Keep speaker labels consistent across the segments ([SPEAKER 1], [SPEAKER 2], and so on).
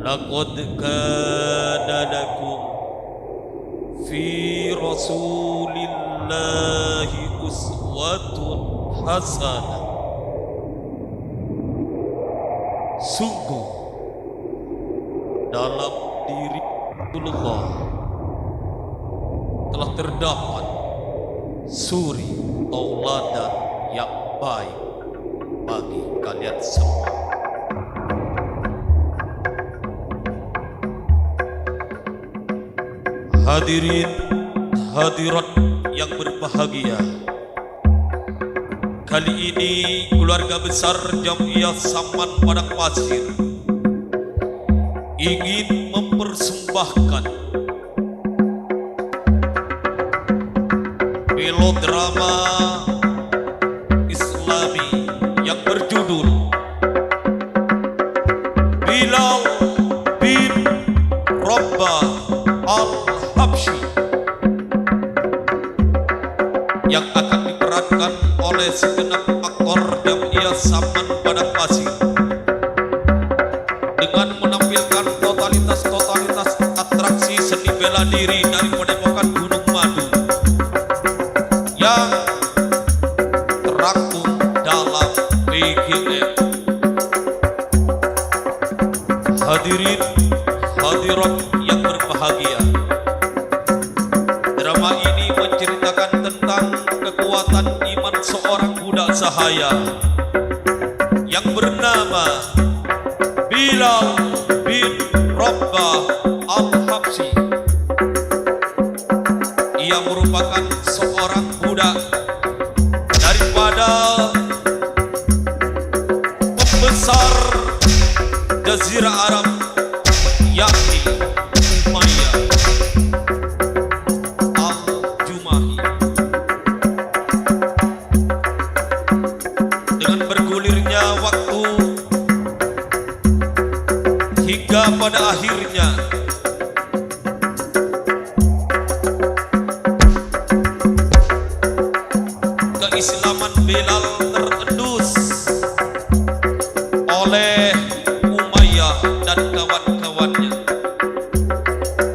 [SPEAKER 1] Laqad kana lakum fi rasulillahi uswatun hasanah. Sungguh dalam diri Rasulullah telah terdapat suri tauladan yang baik bagi kalian semua. Hadirin hadirat yang berbahagia, kali ini keluarga besar Jamiah Saman Padang Pasir ingin mempersembahkan melodrama Islami yang berjudul Bilal bin Rabah Al-Habsyi yang akan diperankan oleh segenap aktor Jamiah Saman Padang Pasir dengan menampilkan totalitas atraksi seni bela diri dari Padepokan Gunung Madu yang terangkum dalam BGM. Hadirin hadirat yang berbahagia, drama ini menceritakan tentang kekuatan iman seorang budak sahaya yang bernama Bilal bin Rabah Al-Habsyi. Ia merupakan seorang budak daripada pembesar Jazirah Arab, yakni Umayyah Al-Jumahi. Dengan bergulirnya waktu hingga pada akhirnya keislaman Bilal terendus oleh Umayyah dan kawan-kawannya.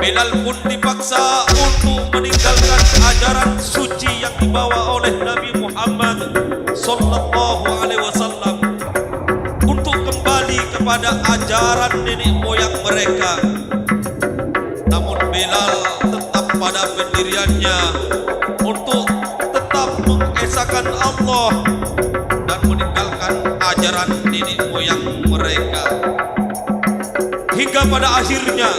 [SPEAKER 1] Bilal pun dipaksa untuk meninggalkan ajaran suci yang dibawa oleh Nabi Muhammad sallallahu alaihi wasallam untuk kembali kepada ajaran nenek moyang mereka. Namun Bilal tetap pada pendiriannya untuk tetap mengesahkan Allah dan meninggalkan ajaran nenek moyang mereka. Hingga pada akhirnya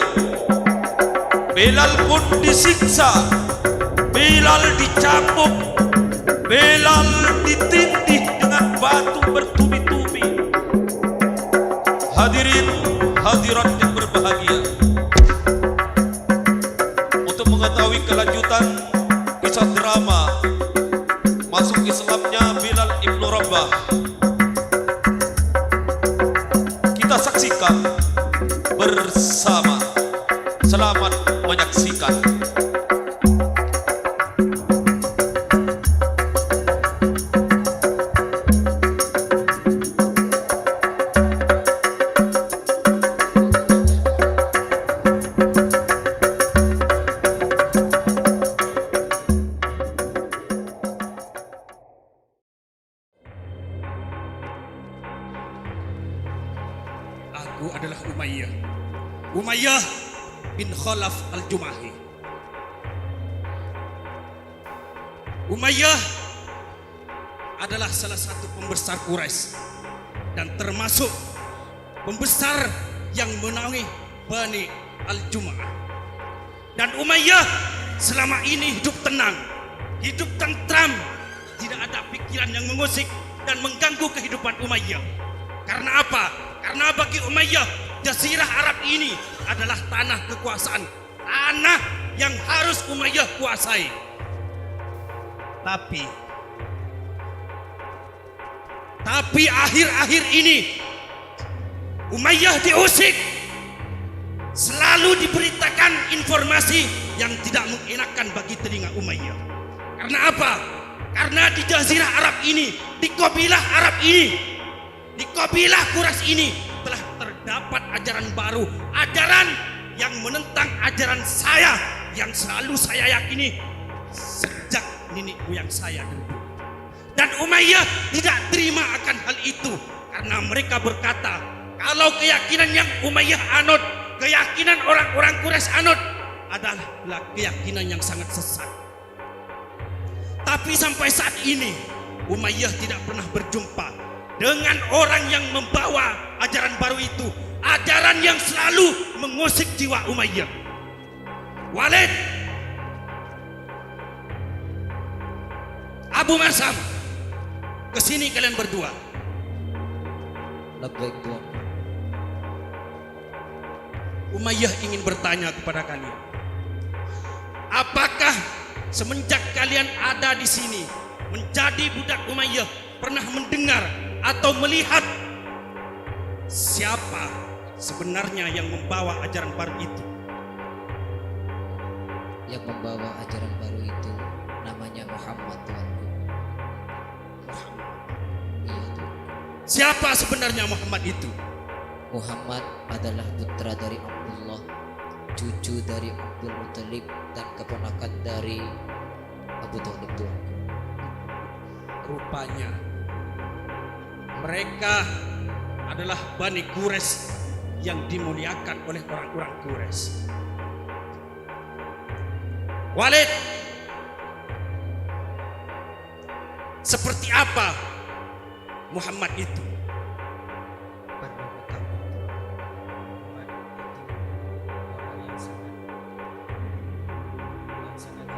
[SPEAKER 1] Bilal pun disiksa, Bilal dicambuk, Bilal ditindih dengan batu bertubi-tubi. Hadirin hadirat yang berbahagia, untuk mengetahui kelanjutan kisah drama masuk Islamnya Bilal ibnu Rabah, kita saksikan bersama. Selamat menyaksikan.
[SPEAKER 2] Aku adalah Umayyah bin Khalaf Al-Jumahi. Umayyah adalah salah satu pembesar Quraisy dan termasuk pembesar yang menaungi Bani Al-Jum'ah. Dan Umayyah selama ini hidup tenang, hidup tentram, tidak ada pikiran yang mengusik dan mengganggu kehidupan Umayyah. Karena apa? Karena bagi Umayyah Jazirah Arab ini adalah tanah kekuasaan, tanah yang harus Umayyah kuasai. Tapi akhir-akhir ini Umayyah diusik, selalu diberitakan informasi yang tidak mengenakan bagi telinga Umayyah. Karena apa? Karena di Jazirah Arab ini, di kabilah Arab ini, di kabilah Quraisy ini telah terjadi dapat ajaran baru, ajaran yang menentang ajaran saya yang selalu saya yakini sejak nenek moyang saya dulu. Dan Umayyah tidak terima akan hal itu karena mereka berkata kalau keyakinan yang Umayyah anut, keyakinan orang-orang Quraisy anut adalah keyakinan yang sangat sesat. Tapi sampai saat ini Umayyah tidak pernah berjumpa dengan orang yang membawa ajaran baru itu, ajaran yang selalu mengusik jiwa Umayyah. Walid, Abu Marsam, kesini kalian berdua.
[SPEAKER 3] Labbaik Tuan.
[SPEAKER 2] Umayyah ingin bertanya kepada kalian, apakah semenjak kalian ada di sini menjadi budak Umayyah pernah mendengar atau melihat siapa sebenarnya yang membawa ajaran baru itu?
[SPEAKER 3] Yang membawa ajaran baru itu namanya Muhammad, Tuanku.
[SPEAKER 2] Muhammad.
[SPEAKER 3] Iya, Tuan.
[SPEAKER 2] Siapa sebenarnya Muhammad itu?
[SPEAKER 3] Muhammad adalah putra dari Abdullah, cucu dari Abdul Muthalib, dan keponakan dari Abu Thalib, Tuanku.
[SPEAKER 2] Rupanya mereka adalah Bani Quraisy yang dimuliakan oleh orang-orang Quraisy. Walid, seperti apa Muhammad itu?
[SPEAKER 4] Perlu ketahui, Muhammad itu orang yang sangat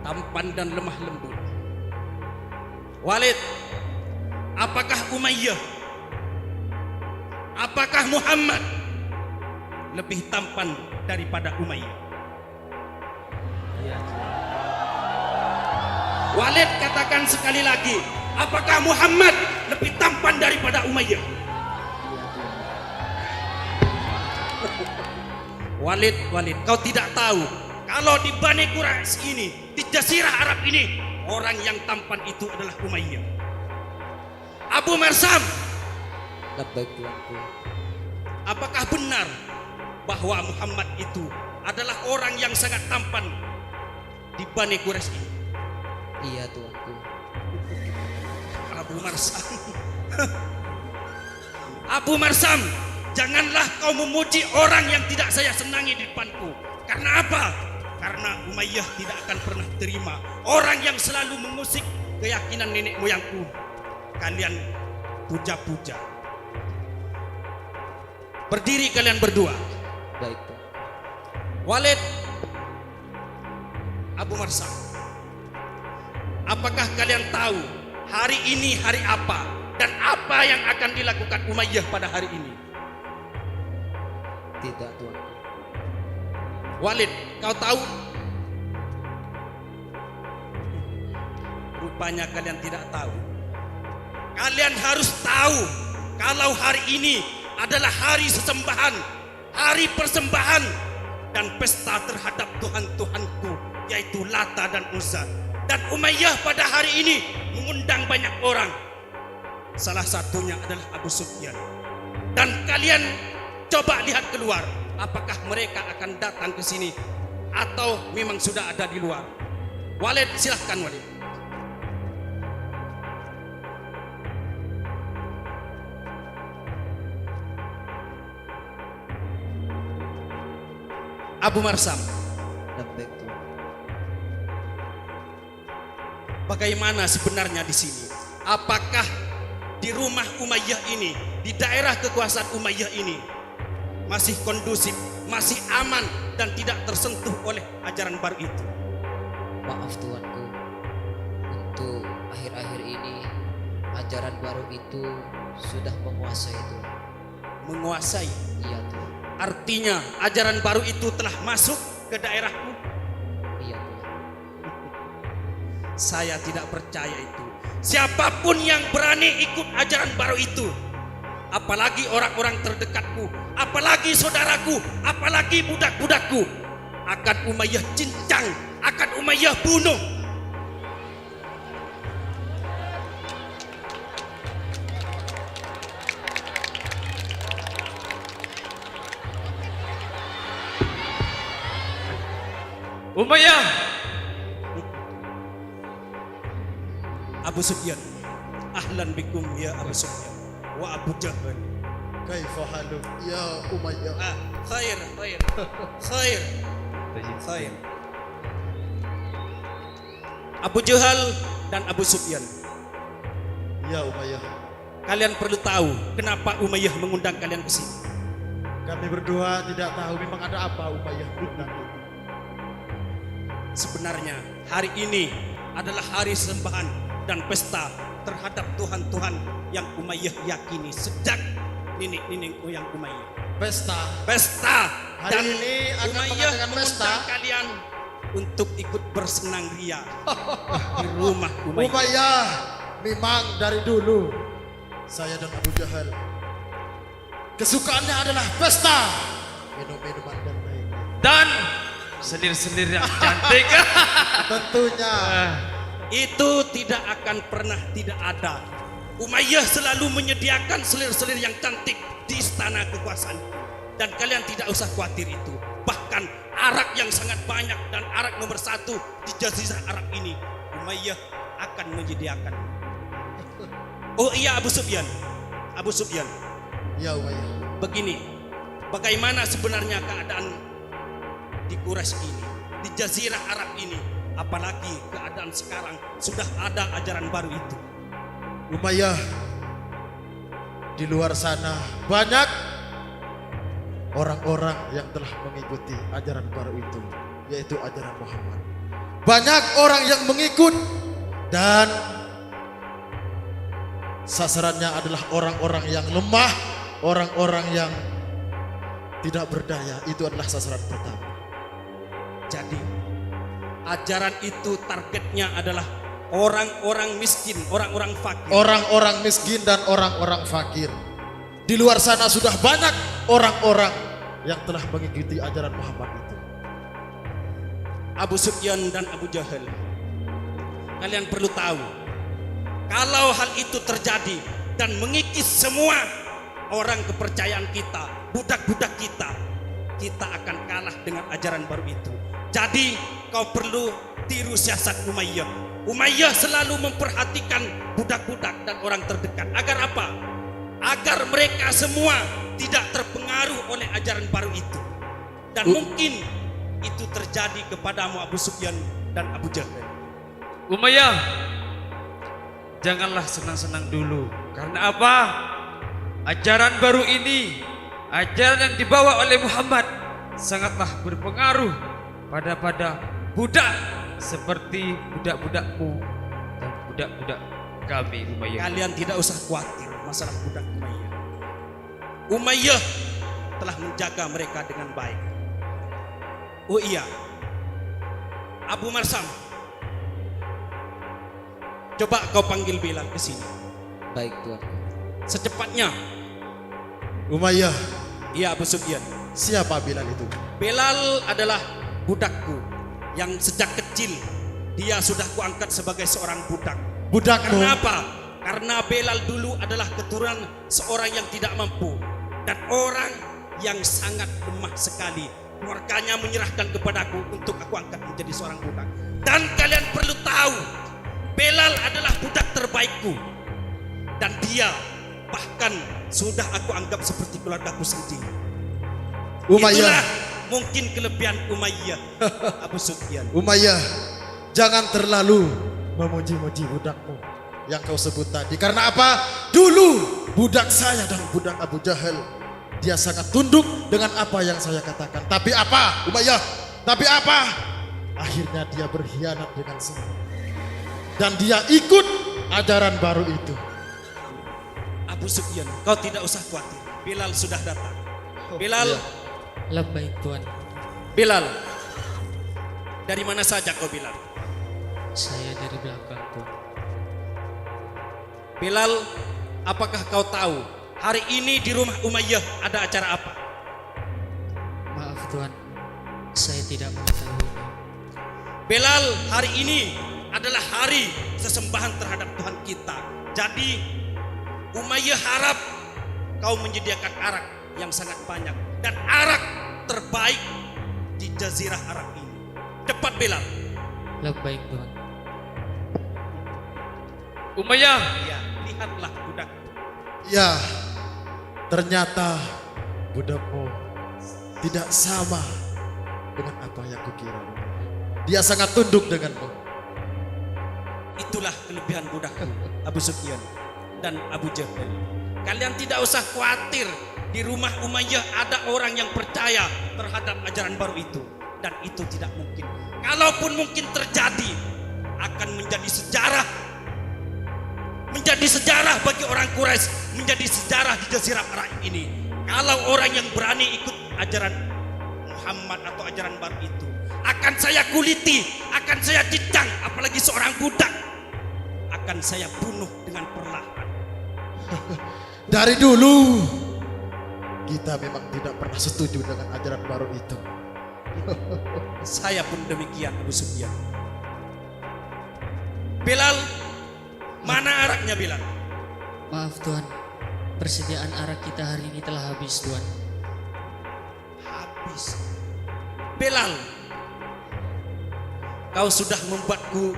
[SPEAKER 4] tampan dan lemah lembut.
[SPEAKER 2] Walid, apakah Umayyah, apakah Muhammad lebih tampan daripada Umayyah?
[SPEAKER 4] Iya,
[SPEAKER 2] Walid, katakan sekali lagi, apakah Muhammad lebih tampan daripada Umayyah? Walid, kau tidak tahu kalau di Bani Quraisy ini, di Jazirah Arab ini, orang yang tampan itu adalah Umayyah. Abu Marsam,
[SPEAKER 3] Labbaik Tuanku.
[SPEAKER 2] apakah benar bahwa Muhammad itu adalah orang yang sangat tampan di Bani Quraisy ini?
[SPEAKER 3] Iya, Tuanku.
[SPEAKER 2] Abu Marsam, Abu Marsam, janganlah kau memuji orang yang tidak saya senangi di depanku. Karena apa? Karena Umayyah tidak akan pernah terima orang yang selalu mengusik keyakinan nenek moyangku. Kalian puja-puja. Berdiri kalian berdua.
[SPEAKER 3] Baik, Tuan.
[SPEAKER 2] Walid, Abu Marsam, apakah kalian tahu hari ini hari apa dan apa yang akan dilakukan Umayyah pada hari ini?
[SPEAKER 3] Tidak, Tuanku.
[SPEAKER 2] Walid, kau tahu? Rupanya kalian tidak tahu. Kalian harus tahu kalau hari ini adalah hari sesembahan, hari persembahan dan pesta terhadap Tuhan-Tuhanku, yaitu Lata dan Uzza. Dan Umayyah pada hari ini mengundang banyak orang. Salah satunya adalah Abu Sufyan. Dan kalian coba lihat keluar, apakah mereka akan datang ke sini atau memang sudah ada di luar? Walid, silahkan Walid. Abu Marsam,
[SPEAKER 3] Labbaik Tuan.
[SPEAKER 2] bagaimana sebenarnya di sini? Apakah di rumah Umayyah ini, di daerah kekuasaan Umayyah ini masih kondusif, masih aman dan tidak tersentuh oleh ajaran baru itu?
[SPEAKER 3] Maaf, Tuanku. Untuk akhir-akhir ini ajaran baru itu sudah menguasai, Tuan.
[SPEAKER 2] Menguasai.
[SPEAKER 3] Iya, Tuan.
[SPEAKER 2] Artinya ajaran baru itu telah masuk ke daerahku.
[SPEAKER 3] Iya, Tuan.
[SPEAKER 2] Saya tidak percaya itu. Siapapun yang berani ikut ajaran baru itu, apalagi orang-orang terdekatku, apalagi saudaraku, apalagi budak-budakku, akan Umayyah cincang, akan Umayyah bunuh.
[SPEAKER 5] Umayyah.
[SPEAKER 2] Abu Sufyan. Ahlan bikum ya Abu Sufyan wa Abu Jahal.
[SPEAKER 6] Kaifa haluk ya Umayyah?
[SPEAKER 2] Khair. Abu Jahal dan Abu Sufyan.
[SPEAKER 6] Ya Umayyah,
[SPEAKER 2] Kalian perlu tahu kenapa Umayyah mengundang kalian ke sini.
[SPEAKER 6] kami berdua tidak tahu memang ada apa Umayyah undang itu.
[SPEAKER 2] Sebenarnya hari ini adalah hari sembahan dan pesta terhadap Tuhan-Tuhan yang Umayyah yakini sejak nenek moyang Umayyah. Pesta.
[SPEAKER 6] Hari
[SPEAKER 2] Dan
[SPEAKER 6] ini akan
[SPEAKER 2] Umayyah
[SPEAKER 6] mengadakan pesta.
[SPEAKER 2] mengundang kalian untuk ikut bersenang ria di rumah Umayyah.
[SPEAKER 6] Umayyah memang dari dulu saya dan Abu Jahal kesukaannya adalah pesta, minum-minuman dan lain-lain.
[SPEAKER 5] Dan selir-selir yang cantik.
[SPEAKER 6] Tentunya
[SPEAKER 2] Itu tidak akan pernah tidak ada. Umayyah selalu menyediakan selir-selir yang cantik di istana kekuasaan. Dan kalian tidak usah khawatir itu. Bahkan arak yang sangat banyak dan arak nomor 1 di Jazirah Arab ini Umayyah akan menyediakan. Oh iya Abu Sufyan.
[SPEAKER 6] ya Umayyah.
[SPEAKER 2] Begini, bagaimana sebenarnya keadaan di Quraisy ini, di Jazirah Arab ini, apalagi keadaan sekarang sudah ada ajaran baru itu.
[SPEAKER 6] Umayyah, di luar sana banyak orang-orang yang telah mengikuti ajaran baru itu, yaitu ajaran Muhammad. Banyak orang yang mengikut dan sasarannya adalah orang-orang yang lemah, orang-orang yang tidak berdaya. Itu adalah sasaran pertama.
[SPEAKER 2] Jadi ajaran itu targetnya adalah orang-orang miskin, orang-orang fakir.
[SPEAKER 6] Orang-orang miskin dan orang-orang fakir. Di luar sana sudah banyak orang-orang yang telah mengikuti ajaran Muhammad itu.
[SPEAKER 2] Abu Sufyan dan Abu Jahal, kalian perlu tahu, kalau hal itu terjadi dan mengikis semua orang kepercayaan kita, budak-budak kita akan kalah dengan ajaran baru itu. Jadi kau perlu tiru siasat Umayyah. Umayyah selalu memperhatikan budak-budak dan orang terdekat. Agar apa? Agar mereka semua tidak terpengaruh oleh ajaran baru itu. Dan mungkin itu terjadi kepadamu Abu Sufyan dan Abu Jahal.
[SPEAKER 5] Umayyah, janganlah senang-senang dulu. Karena apa? Ajaran baru ini, ajaran yang dibawa oleh Muhammad, sangatlah berpengaruh pada budak seperti budak-budakmu dan budak-budak kami, Umayyah.
[SPEAKER 2] Kalian tidak usah khawatir masalah budak Umayyah. Umayyah telah menjaga mereka dengan baik. Oh iya, Abu Marsam, coba kau panggil Bilal ke sini
[SPEAKER 3] Baik Tuan.
[SPEAKER 2] secepatnya.
[SPEAKER 6] Umayyah,
[SPEAKER 2] Iya Abu Sufyan.
[SPEAKER 6] siapa Bilal itu?
[SPEAKER 2] Bilal adalah budakku yang sejak kecil dia sudah kuangkat sebagai seorang budak.
[SPEAKER 6] Budakmu.
[SPEAKER 2] Kenapa? Karena Bilal dulu adalah keturunan seorang yang tidak mampu dan orang yang sangat lemah sekali. Keluarganya menyerahkan kepadaku untuk aku angkat menjadi seorang budak. Dan kalian perlu tahu, Bilal adalah budak terbaikku. Dan dia bahkan sudah aku anggap seperti keluargaku sendiri.
[SPEAKER 6] Umayyah,
[SPEAKER 2] Itulah mungkin kelebihan Umayyah, Abu Sufyan.
[SPEAKER 6] Umayyah, jangan terlalu memuji-muji budakmu yang kau sebut tadi. Karena apa? Dulu budak saya dan budak Abu Jahal, dia sangat tunduk dengan apa yang saya katakan. Tapi apa, Umayyah? Tapi apa? Akhirnya dia berkhianat dengan semua. Dan dia ikut ajaran baru itu.
[SPEAKER 2] Abu Sufyan, kau tidak usah khawatir. Bilal sudah datang. Bilal,
[SPEAKER 6] Iya.
[SPEAKER 4] Labbaik Tuan.
[SPEAKER 2] Bilal. Dari mana saja kau Bilal?
[SPEAKER 4] Saya dari belakang Tuan.
[SPEAKER 2] Bilal, apakah kau tahu hari ini di rumah Umayyah ada acara apa?
[SPEAKER 4] Maaf Tuan, saya tidak mengetahui.
[SPEAKER 2] Bilal, hari ini adalah hari sesembahan terhadap Tuhan kita. Jadi Umayyah harap kau menyediakan arak yang sangat banyak dan arak terbaik di Jazirah Arab ini. Cepat Bilal.
[SPEAKER 4] Labbaik Tuhan.
[SPEAKER 5] Umayyah,
[SPEAKER 2] Ya, lihatlah budak.
[SPEAKER 6] Ya, ternyata budakmu tidak sama dengan apa yang kukira. Dia sangat tunduk denganmu.
[SPEAKER 2] Itulah kelebihan budakku, Abu Sufyan dan Abu Jahal. Kalian tidak usah khawatir, di rumah Umayyah ada orang yang percaya terhadap ajaran baru itu. Dan itu tidak mungkin. Kalaupun mungkin terjadi, akan menjadi sejarah. Menjadi sejarah bagi orang Quraisy, menjadi sejarah di Jazirah Arab ini. Kalau orang yang berani ikut ajaran Muhammad atau ajaran baru itu, akan saya kuliti, akan saya cincang, apalagi seorang budak, akan saya bunuh dengan perlahan.
[SPEAKER 6] Dari dulu kita memang tidak pernah setuju dengan ajaran baru itu.
[SPEAKER 2] Saya pun demikian, Abu Sufyan. Bilal, mana araknya Bilal?
[SPEAKER 4] Maaf Tuhan, persediaan arak kita hari ini telah habis Tuhan.
[SPEAKER 2] Habis. Bilal, kau sudah membuatku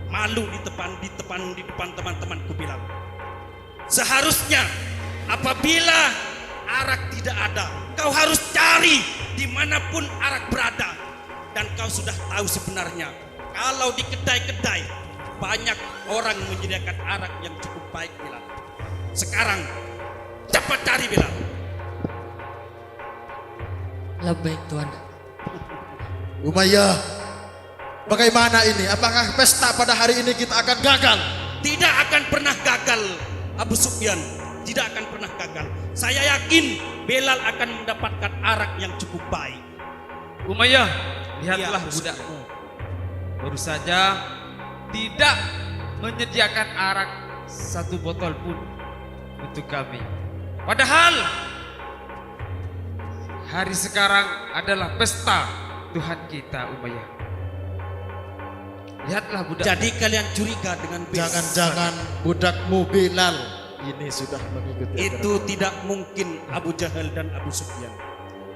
[SPEAKER 2] malu di depan teman-temanku Bilal. Seharusnya apabila arak tidak ada, kau harus cari dimanapun arak berada. Dan kau sudah tahu sebenarnya, kalau di kedai-kedai banyak orang menyediakan arak yang cukup baik Bilal. Sekarang cepat cari Bilal.
[SPEAKER 4] Labbaik Tuhan.
[SPEAKER 6] Umayyah, bagaimana ini? Apakah pesta pada hari ini kita akan gagal?
[SPEAKER 2] Tidak akan pernah gagal, Abu Sufyan. Tidak akan pernah gagal. Saya yakin Bilal akan mendapatkan arak yang cukup baik.
[SPEAKER 5] Umayyah, lihatlah
[SPEAKER 2] Iya,
[SPEAKER 5] budakmu. Baru saja tidak menyediakan arak satu botol pun untuk kami. Padahal hari sekarang adalah pesta Tuhan kita, Umayyah. Lihatlah budak.
[SPEAKER 2] Jadi kalian curiga dengan Bilal?
[SPEAKER 6] Jangan-jangan budakmu Bilal ini sudah mengikuti
[SPEAKER 2] Itu
[SPEAKER 6] ajaran.
[SPEAKER 2] tidak mungkin, Abu Jahal dan Abu Sufyan.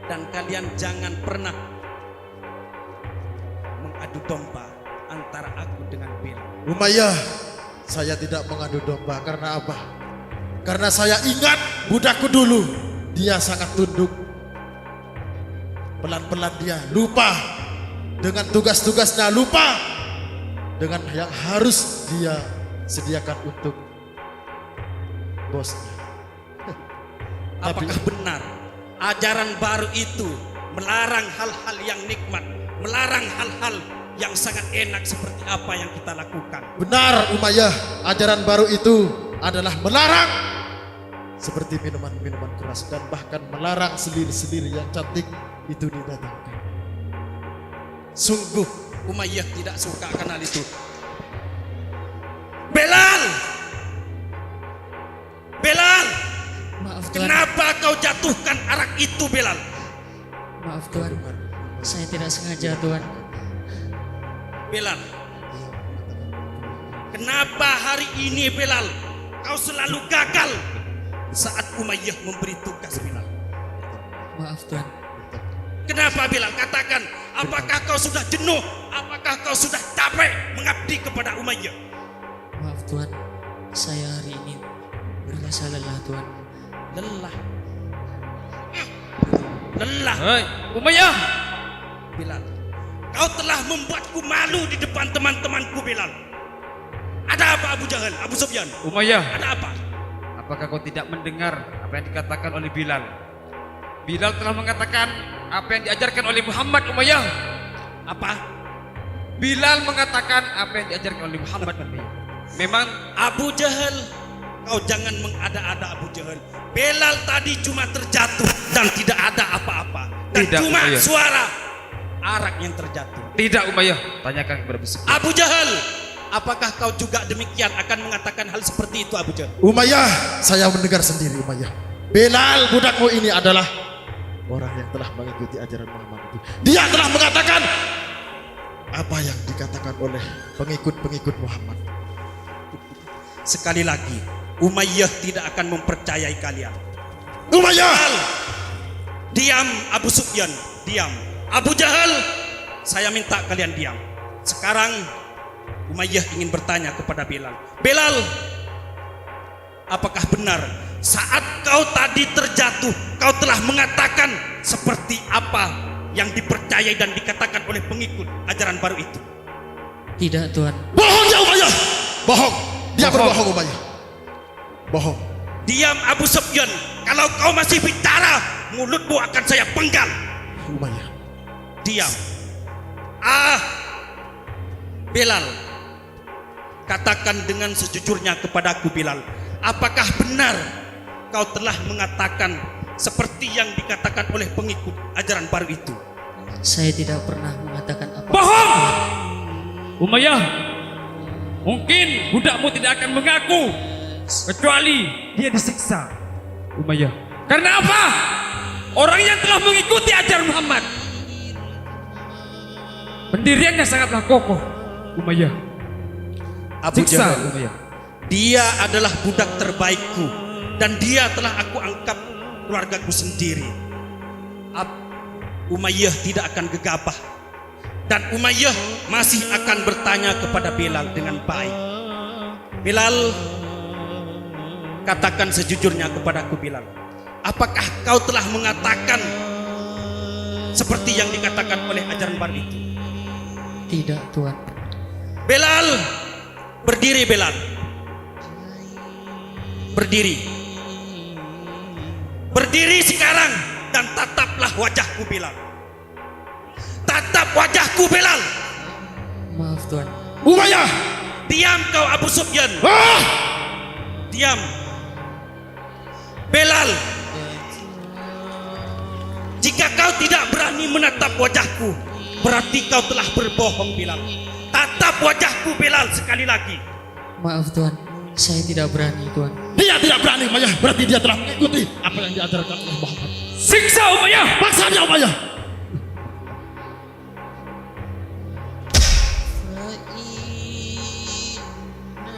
[SPEAKER 2] Dan kalian jangan pernah mengadu domba antara aku dengan Bilal.
[SPEAKER 6] Umayyah, saya tidak mengadu domba karena apa? Karena saya ingat budakku dulu, dia sangat tunduk. Pelan-pelan dia lupa dengan tugas-tugasnya, lupa dengan yang harus dia sediakan untuk bosnya.
[SPEAKER 2] Apakah benar ajaran baru itu melarang hal-hal yang nikmat, melarang hal-hal yang sangat enak seperti apa yang kita lakukan?
[SPEAKER 6] Benar Umayyah, ajaran baru itu adalah melarang seperti minuman-minuman keras dan bahkan melarang selir-selir yang cantik itu didatangkan.
[SPEAKER 2] Sungguh Umayyah tidak suka akan hal itu. Bilal! Bilal!
[SPEAKER 4] Maaf Tuhan.
[SPEAKER 2] Kenapa kau jatuhkan arak itu Bilal?
[SPEAKER 4] Maaf Tuhan. Saya tidak sengaja Tuhan.
[SPEAKER 2] Bilal, kenapa hari ini Bilal kau selalu gagal saat Umayyah memberi tugas Bilal?
[SPEAKER 4] Maaf Tuhan.
[SPEAKER 2] Kenapa Bilal? Katakan, apakah kau sudah jenuh? Apakah kau sudah capek mengabdi kepada Umayyah?
[SPEAKER 4] Maaf Tuhan. Saya hari ini merasa lelah Tuhan.
[SPEAKER 2] Lelah. Lelah.
[SPEAKER 5] Hei, Umayyah,
[SPEAKER 2] Bilal, kau telah membuatku malu di depan teman-temanku Bilal. Ada apa Abu Jahal, Abu Sufyan?
[SPEAKER 5] Umayyah,
[SPEAKER 2] Ada apa?
[SPEAKER 5] apakah kau tidak mendengar apa yang dikatakan oleh Bilal? Bilal telah mengatakan apa yang diajarkan oleh Muhammad, Umayyah.
[SPEAKER 2] Apa?
[SPEAKER 5] Bilal mengatakan apa yang diajarkan oleh Muhammad, Umayyah. Memang
[SPEAKER 2] Abu Jahal, kau jangan mengada-ada Abu Jahal. Bilal tadi cuma terjatuh dan tidak ada apa-apa. Dan
[SPEAKER 5] Tidak,
[SPEAKER 2] cuma
[SPEAKER 5] Umayyah.
[SPEAKER 2] suara arak yang terjatuh.
[SPEAKER 5] tidak, Umayyah. Tanyakan kepada Abu Sufyan.
[SPEAKER 2] Abu Jahal, apakah kau juga demikian akan mengatakan hal seperti itu Abu Jahal?
[SPEAKER 6] Umayyah, saya mendengar sendiri Umayyah. Bilal budakmu ini adalah orang yang telah mengikuti ajaran Muhammad itu. Dia telah mengatakan apa yang dikatakan oleh pengikut-pengikut Muhammad.
[SPEAKER 2] Sekali lagi, Umayyah tidak akan mempercayai kalian.
[SPEAKER 6] Umayyah,
[SPEAKER 2] Diam Abu Sufyan, diam. Abu Jahal, saya minta kalian diam. Sekarang Umayyah ingin bertanya kepada Bilal. Bilal, apakah benar saat kau tadi terjatuh, kau telah mengatakan seperti apa yang dipercayai dan dikatakan oleh pengikut ajaran baru itu?
[SPEAKER 4] Tidak Tuhan.
[SPEAKER 6] Bohong ya Umayyah. Bohong. Dia berbohong Umayyah. Bohong.
[SPEAKER 2] Diam Abu Sufyan. Kalau kau masih bicara, mulutmu akan saya penggal.
[SPEAKER 6] Umayyah.
[SPEAKER 2] Diam. Bilal, katakan dengan sejujurnya kepadaku Bilal, apakah benar kau telah mengatakan seperti yang dikatakan oleh pengikut ajaran baru itu?
[SPEAKER 4] Saya tidak pernah mengatakan apa.
[SPEAKER 5] Bohong! Umayyah, mungkin budakmu tidak akan mengaku kecuali dia disiksa. Umayyah, karena apa? Orang yang telah mengikuti ajaran Muhammad, pendiriannya sangatlah kokoh. Umayyah,
[SPEAKER 2] Abu
[SPEAKER 5] siksa
[SPEAKER 2] Jahal,
[SPEAKER 5] Umayyah.
[SPEAKER 2] dia adalah budak terbaikku dan dia telah aku anggap keluargaku sendiri. Umayyah tidak akan gegabah dan Umayyah masih akan bertanya kepada Bilal dengan baik. Bilal, katakan sejujurnya kepadaku Bilal, apakah kau telah mengatakan seperti yang dikatakan oleh ajaran baru itu?
[SPEAKER 4] Tidak Tuhan.
[SPEAKER 2] Bilal, berdiri Bilal. Berdiri. Berdiri sekarang dan tataplah wajahku Bilal. Tatap wajahku Bilal.
[SPEAKER 4] Maaf Tuhan.
[SPEAKER 6] Umayyah.
[SPEAKER 2] Diam kau Abu Sufyan. Diam. Bilal, jika kau tidak berani menatap wajahku, berarti kau telah berbohong Bilal. Tatap wajahku Bilal sekali lagi.
[SPEAKER 4] Maaf Tuhan, saya tidak berani Tuhan.
[SPEAKER 6] Dia tidak berani Umayyah. Berarti dia telah mengikuti apa yang diajarkan oleh Muhammad.
[SPEAKER 5] Siksa Umayyah!
[SPEAKER 6] Paksa dia Umayyah.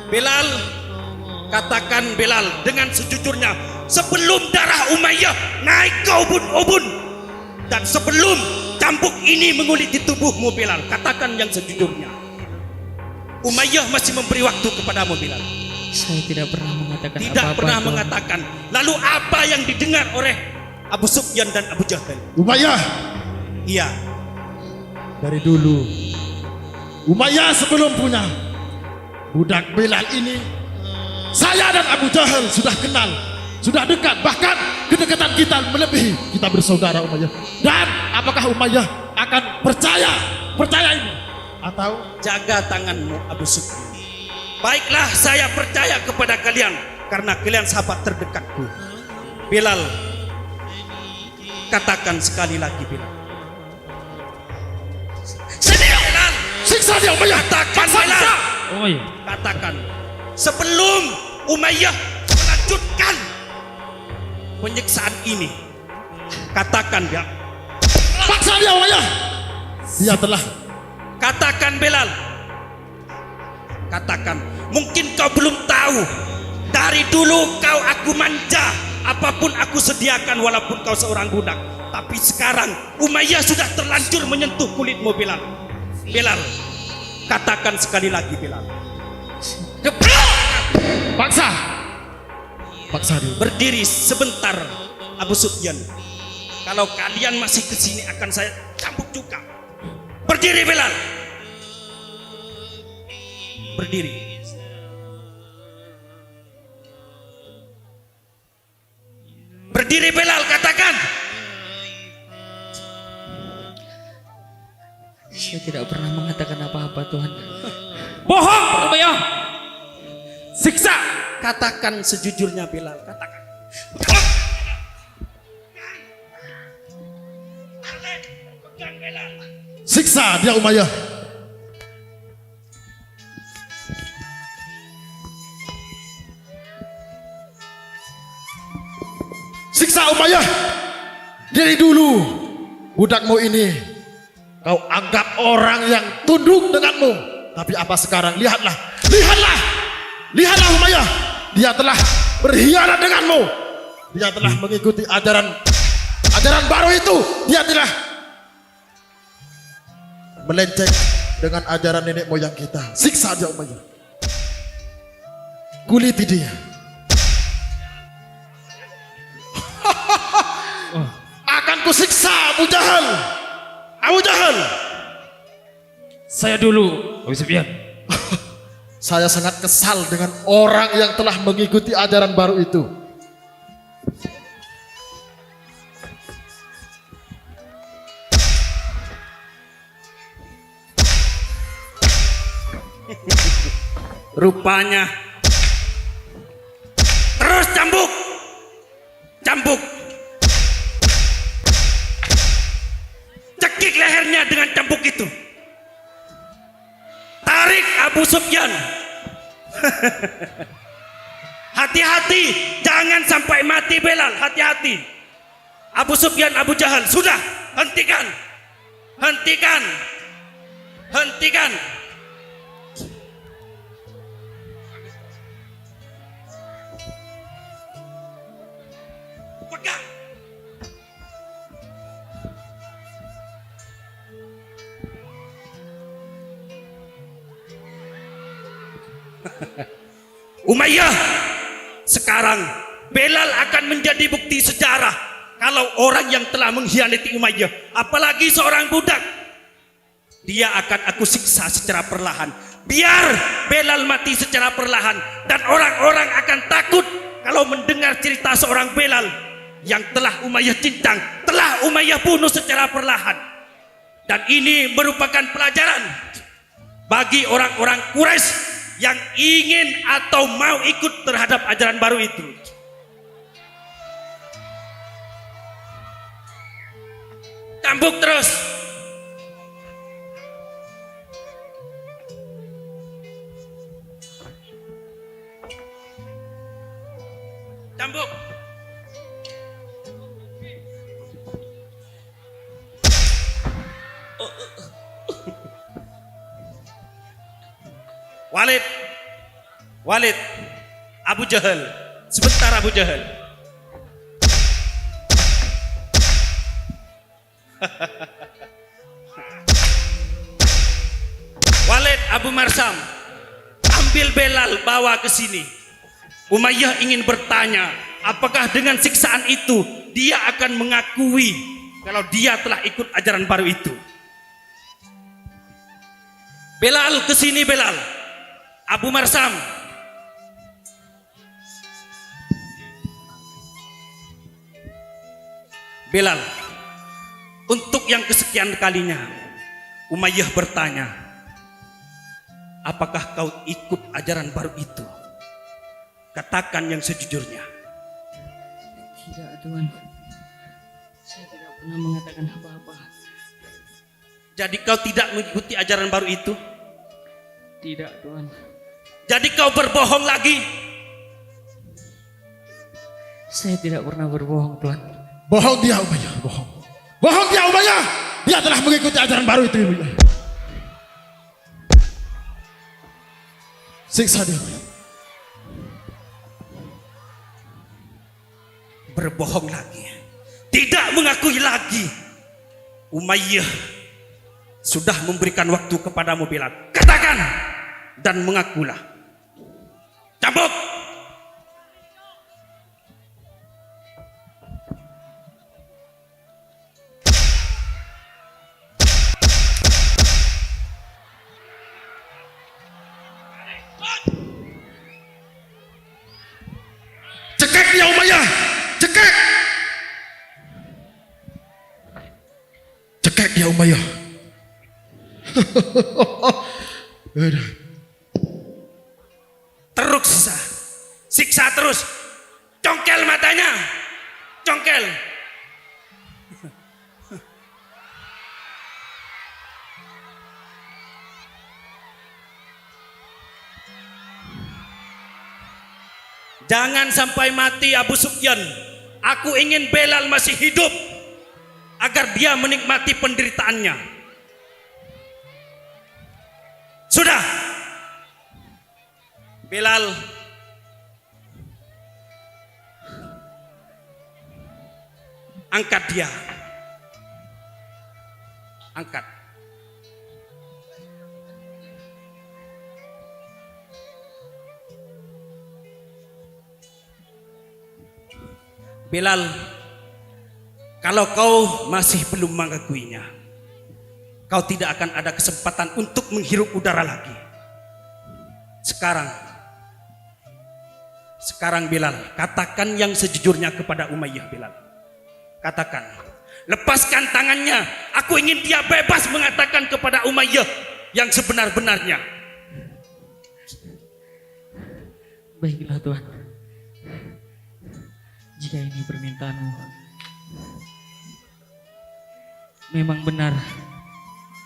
[SPEAKER 2] Bilal, katakan Bilal dengan sejujurnya, sebelum darah Umayyah naik ke ubun-ubun dan sebelum cambuk ini menguliti tubuhmu Bilal, katakan yang sejujurnya. Umayyah masih memberi waktu kepadamu Bilal.
[SPEAKER 4] Saya tidak pernah mengatakan
[SPEAKER 2] Tidak
[SPEAKER 4] apa-apa
[SPEAKER 2] pernah
[SPEAKER 4] Tuhan.
[SPEAKER 2] mengatakan. Lalu apa yang didengar oleh Abu Sufyan dan Abu Jahal?
[SPEAKER 6] Umayyah.
[SPEAKER 2] Iya.
[SPEAKER 6] Dari dulu Umayyah sebelum punya budak Bilal ini, saya dan Abu Jahal sudah kenal, sudah dekat, bahkan kedekatan kita melebihi, kita bersaudara Umayyah. Dan apakah Umayyah akan percaya ini atau
[SPEAKER 2] Jaga tanganmu Abu Sufyan. Baiklah, saya percaya kepada kalian karena kalian sahabat terdekatku. Bilal, katakan sekali lagi Bilal. Sini Bilal.
[SPEAKER 6] siksa dia Umayyah?
[SPEAKER 2] Katakan Bilal.
[SPEAKER 5] Umayyah,
[SPEAKER 2] Katakan sebelum Umayyah melanjutkan penyiksaan ini. Katakan dia.
[SPEAKER 6] Paksa dia Umayyah. Dia telah.
[SPEAKER 2] Katakan Bilal. Katakan. Mungkin kau belum tahu, dari dulu kau aku manja, apapun aku sediakan walaupun kau seorang budak. Tapi sekarang Umayyah sudah terlanjur menyentuh kulitmu Bilal. Bilal, katakan sekali lagi Bilal.
[SPEAKER 6] Paksa dia.
[SPEAKER 2] Berdiri sebentar Abu Sufyan. Kalau kalian masih kesini akan saya cambuk juga. Berdiri Bilal. Berdiri. Berdiri Bilal, katakan.
[SPEAKER 4] Saya tidak pernah mengatakan apa-apa Tuhan.
[SPEAKER 5] bohong Umayyah! Siksa!
[SPEAKER 2] Katakan sejujurnya Bilal, katakan.
[SPEAKER 6] Siksa dia Umayyah. Siksa Umayyah. Dari dulu budakmu ini kau anggap orang yang tunduk denganmu. Tapi apa sekarang? Lihatlah Umayyah. Dia telah berkhianat denganmu. Dia telah mengikuti ajaran baru itu. Dia telah melenceng dengan ajaran nenek moyang kita. Siksa dia Umayyah. Kuliti dia. Akan kusiksa Abu Jahal. Abu Jahal.
[SPEAKER 5] Saya dulu, Abu Sufyan.
[SPEAKER 6] Saya sangat kesal dengan orang yang telah mengikuti ajaran baru itu.
[SPEAKER 2] Rupanya. Terus cambuk. Cambuk. Cekik lehernya dengan cambuk itu. Tarik Abu Sufyan. Hati-hati, jangan sampai mati Belal, hati-hati. Abu Sufyan, Abu Jahal, sudah, hentikan. Hentikan. Hentikan. Pegang. Umayyah, sekarang Belal akan menjadi bukti sejarah kalau orang yang telah mengkhianati Umayyah, apalagi seorang budak, dia akan aku siksa secara perlahan. Biar Belal mati secara perlahan, dan orang-orang akan takut kalau mendengar cerita seorang Belal yang telah Umayyah cincang, telah Umayyah bunuh secara perlahan. Dan ini merupakan pelajaran bagi orang-orang Quraisy yang ingin atau mau ikut terhadap ajaran baru itu. Cambuk terus. Cambuk. Walid, Walid, Abu Jahal, sebentar Abu Jahal. Walid, Abu Marsam, ambil Belal, bawa ke sini. Umayyah ingin bertanya, apakah dengan siksaan itu dia akan mengakui kalau dia telah ikut ajaran baru itu. Belal, ke sini Belal. Abu Marsam, Belal, untuk yang kesekian kalinya Umayyah bertanya, apakah kau ikut ajaran baru itu? Katakan yang sejujurnya.
[SPEAKER 4] Tidak, Tuan. Saya tidak pernah mengatakan apa-apa.
[SPEAKER 2] Jadi kau tidak mengikuti ajaran baru itu?
[SPEAKER 4] Tidak, Tuan.
[SPEAKER 2] Jadi kau berbohong lagi?
[SPEAKER 4] Saya tidak pernah berbohong, Tuan.
[SPEAKER 6] Bohong dia Umayyah, bohong. Bohong dia Umayyah. Dia telah mengikuti ajaran baru itu Umayyah. Siksa dia Umayyah.
[SPEAKER 2] Berbohong lagi. Tidak mengakui lagi. Umayyah sudah memberikan waktu kepadamu Belal. Katakan dan mengakulah. Cambuk.
[SPEAKER 6] Cekek dia Umayyah. Cekek. Cekek dia Umayyah.
[SPEAKER 2] Terus siksa. Siksa terus. Congkel matanya. Congkel. Jangan sampai mati Abu Sufyan. Aku ingin Belal masih hidup agar dia menikmati penderitaannya. Sudah. Belal, angkat dia. Angkat. Bilal, kalau kau masih belum mengakuinya, kau tidak akan ada kesempatan untuk menghirup udara lagi. Sekarang Bilal, katakan yang sejujurnya kepada Umayyah. Bilal, katakan, lepaskan tangannya. Aku ingin dia bebas mengatakan kepada Umayyah yang sebenar-benarnya.
[SPEAKER 4] Baiklah Tuan. Jika ini permintaanmu, memang benar.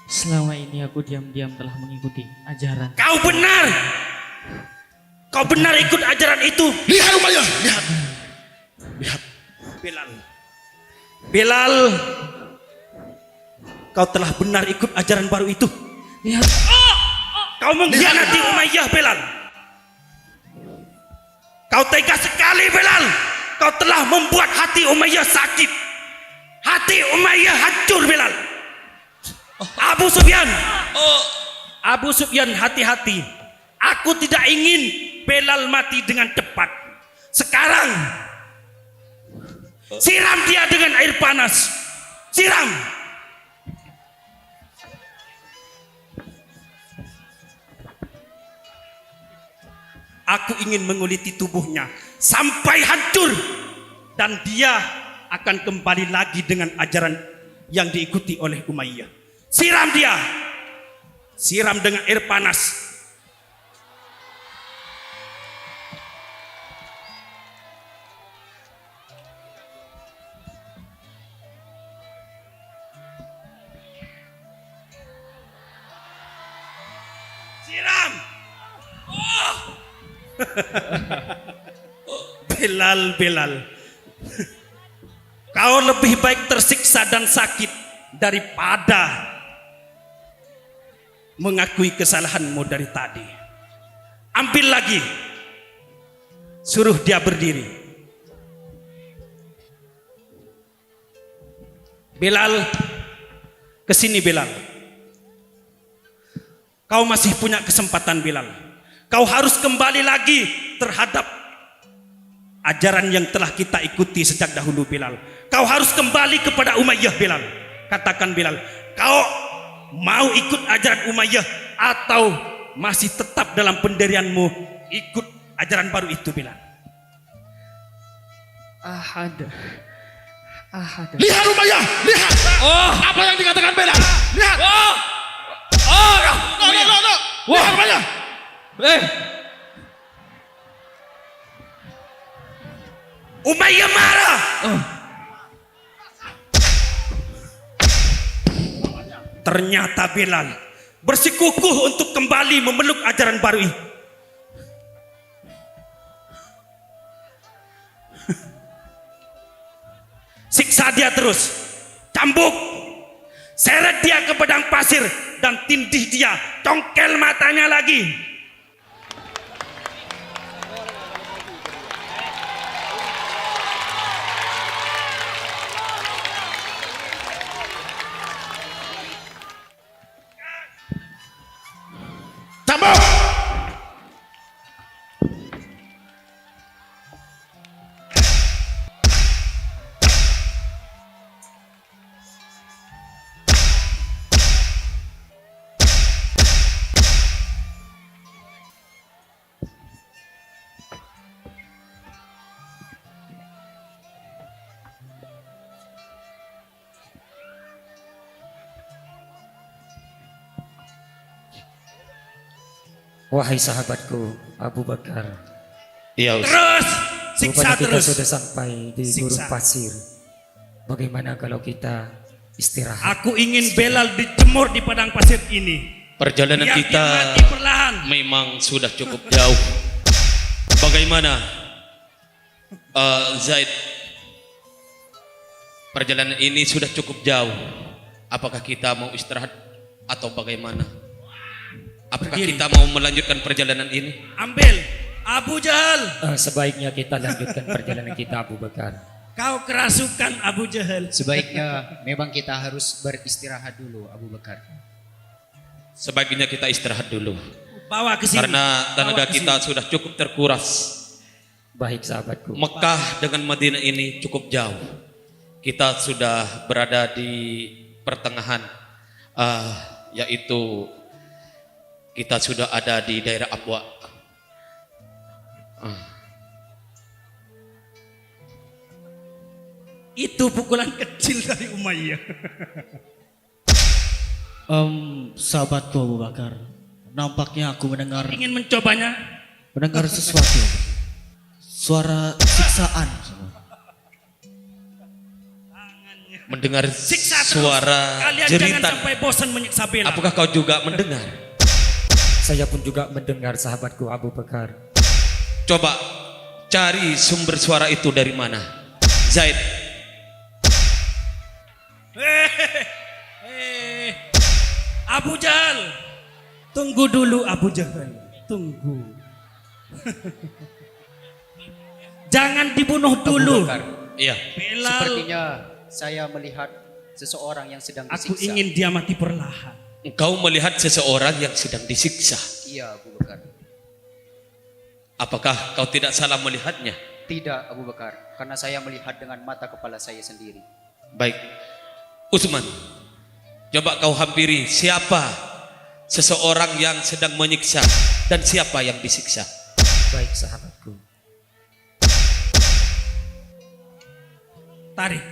[SPEAKER 4] Selama ini aku diam-diam telah mengikuti ajaran.
[SPEAKER 2] Kau benar. Kau benar ikut ajaran itu.
[SPEAKER 6] Lihat Umayyah, lihat.
[SPEAKER 2] Bilal, kau telah benar ikut ajaran baru itu.
[SPEAKER 4] Lihat.
[SPEAKER 2] Kau mengkhianati Umayyah, Bilal. Kau tega sekali, Bilal. Kau telah membuat hati Umayyah sakit. Hati Umayyah hancur, Bilal. Abu Sufyan, hati-hati. Aku tidak ingin Bilal mati dengan cepat. Sekarang siram dia dengan air panas. Siram. Aku ingin menguliti tubuhnya sampai hancur, dan dia akan kembali lagi dengan ajaran yang diikuti oleh Umayyah. Siram dia. Siram dengan air panas. Siram. Bilal, kau lebih baik tersiksa dan sakit daripada mengakui kesalahanmu dari tadi. Ambil lagi, suruh dia berdiri. Bilal, kesini Bilal. Kau masih punya kesempatan, Bilal. Kau harus kembali lagi terhadap ajaran yang telah kita ikuti sejak dahulu, Bilal. Kau harus kembali kepada Umayyah, Bilal. Katakan, Bilal, kau mau ikut ajaran Umayyah atau masih tetap dalam pendirianmu ikut ajaran baru itu, Bilal?
[SPEAKER 4] Ahad.
[SPEAKER 6] Lihat Umayyah, lihat. Apa yang dikatakan Bilal? Lihat. No. Lihat Umayyah.
[SPEAKER 2] Umayyah marah. Ternyata Bilal bersikukuh untuk kembali memeluk ajaran baru ini. Siksa dia terus, cambuk, seret dia ke padang pasir, dan tindih dia, congkel matanya lagi.
[SPEAKER 6] Cambuk.
[SPEAKER 7] Wahai sahabatku Abu Bakar,
[SPEAKER 1] Iya, Ustaz.
[SPEAKER 2] Terus, siksa
[SPEAKER 7] rupanya kita
[SPEAKER 2] terus.
[SPEAKER 7] sudah sampai di
[SPEAKER 2] Siksa.
[SPEAKER 7] gurun pasir. Bagaimana kalau kita istirahat?
[SPEAKER 2] Aku ingin Bilal dijemur di padang pasir ini.
[SPEAKER 1] Perjalanan
[SPEAKER 2] Biar dia
[SPEAKER 1] kita
[SPEAKER 2] mati perlahan.
[SPEAKER 1] memang sudah cukup jauh. Bagaimana, Zaid? Perjalanan ini sudah cukup jauh. Apakah kita mau istirahat atau bagaimana? Apakah
[SPEAKER 2] Berdiri.
[SPEAKER 1] kita mau melanjutkan perjalanan ini?
[SPEAKER 2] Ambil Abu Jahal.
[SPEAKER 7] Sebaiknya kita lanjutkan perjalanan kita, Abu Bakar.
[SPEAKER 2] Kau kerasukan Abu Jahal.
[SPEAKER 8] Sebaiknya memang kita harus beristirahat dulu, Abu Bakar.
[SPEAKER 1] Sebaiknya kita istirahat dulu.
[SPEAKER 2] Bawa ke sini.
[SPEAKER 1] Karena tenaga
[SPEAKER 2] Bawa ke
[SPEAKER 1] kita
[SPEAKER 2] sini.
[SPEAKER 1] sudah cukup terkuras.
[SPEAKER 7] Baik sahabatku.
[SPEAKER 1] Mekah dengan Madinah ini cukup jauh. Kita sudah berada di pertengahan, yaitu kita sudah ada di daerah Abwa.
[SPEAKER 2] Itu pukulan kecil dari Umayyah.
[SPEAKER 9] Sahabatku Abu Bakar, nampaknya aku
[SPEAKER 2] Ingin mencobanya?
[SPEAKER 9] mendengar sesuatu. Suara siksaan.
[SPEAKER 1] Mendengar
[SPEAKER 2] Siksa terus.
[SPEAKER 1] suara
[SPEAKER 2] Kalian jangan
[SPEAKER 1] jeritan.
[SPEAKER 2] sampai bosan menyiksa bela.
[SPEAKER 1] Apakah kau juga mendengar?
[SPEAKER 7] Saya pun juga mendengar sahabatku Abu Bakar.
[SPEAKER 1] Coba cari sumber suara itu dari mana. Zaid,
[SPEAKER 2] Abu Jahal, tunggu dulu Abu Jahal, tunggu. Jangan dibunuh dulu.
[SPEAKER 8] Abu Bakar,
[SPEAKER 1] iya.
[SPEAKER 2] Bilal,
[SPEAKER 8] sepertinya saya melihat seseorang yang sedang
[SPEAKER 2] aku
[SPEAKER 8] disiksa.
[SPEAKER 2] ingin dia mati perlahan.
[SPEAKER 1] Engkau melihat seseorang yang sedang disiksa.
[SPEAKER 8] Iya Abu Bakar.
[SPEAKER 1] Apakah kau tidak salah melihatnya?
[SPEAKER 8] Tidak Abu Bakar, karena saya melihat dengan mata kepala saya sendiri.
[SPEAKER 1] Baik, Utsman, coba kau hampiri siapa seseorang yang sedang menyiksa dan siapa yang disiksa.
[SPEAKER 7] Baik sahabatku.
[SPEAKER 2] Tarik.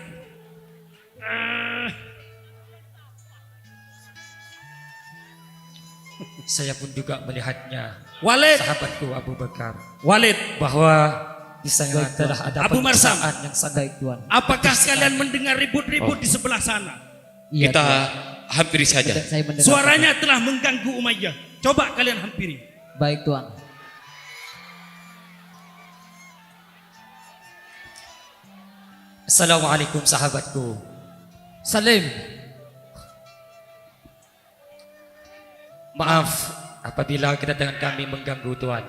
[SPEAKER 7] Saya pun juga melihatnya
[SPEAKER 2] Walid,
[SPEAKER 7] sahabatku Abu Bakar,
[SPEAKER 2] Walid,
[SPEAKER 7] bahwa di sana telah ada
[SPEAKER 2] Abu Marsam.
[SPEAKER 7] penyiksaan yang sangat
[SPEAKER 3] Tuan.
[SPEAKER 2] apakah kalian mendengar ribut-ribut di sebelah sana?
[SPEAKER 3] Iya,
[SPEAKER 1] Kita
[SPEAKER 3] Tuan.
[SPEAKER 1] hampiri saja.
[SPEAKER 3] Saya mendengar.
[SPEAKER 2] Suaranya telah mengganggu Umayyah. Coba kalian hampiri.
[SPEAKER 3] Baik Tuan.
[SPEAKER 7] Assalamualaikum sahabatku.
[SPEAKER 3] Salim.
[SPEAKER 7] Maaf apabila kedatangan kami mengganggu Tuan.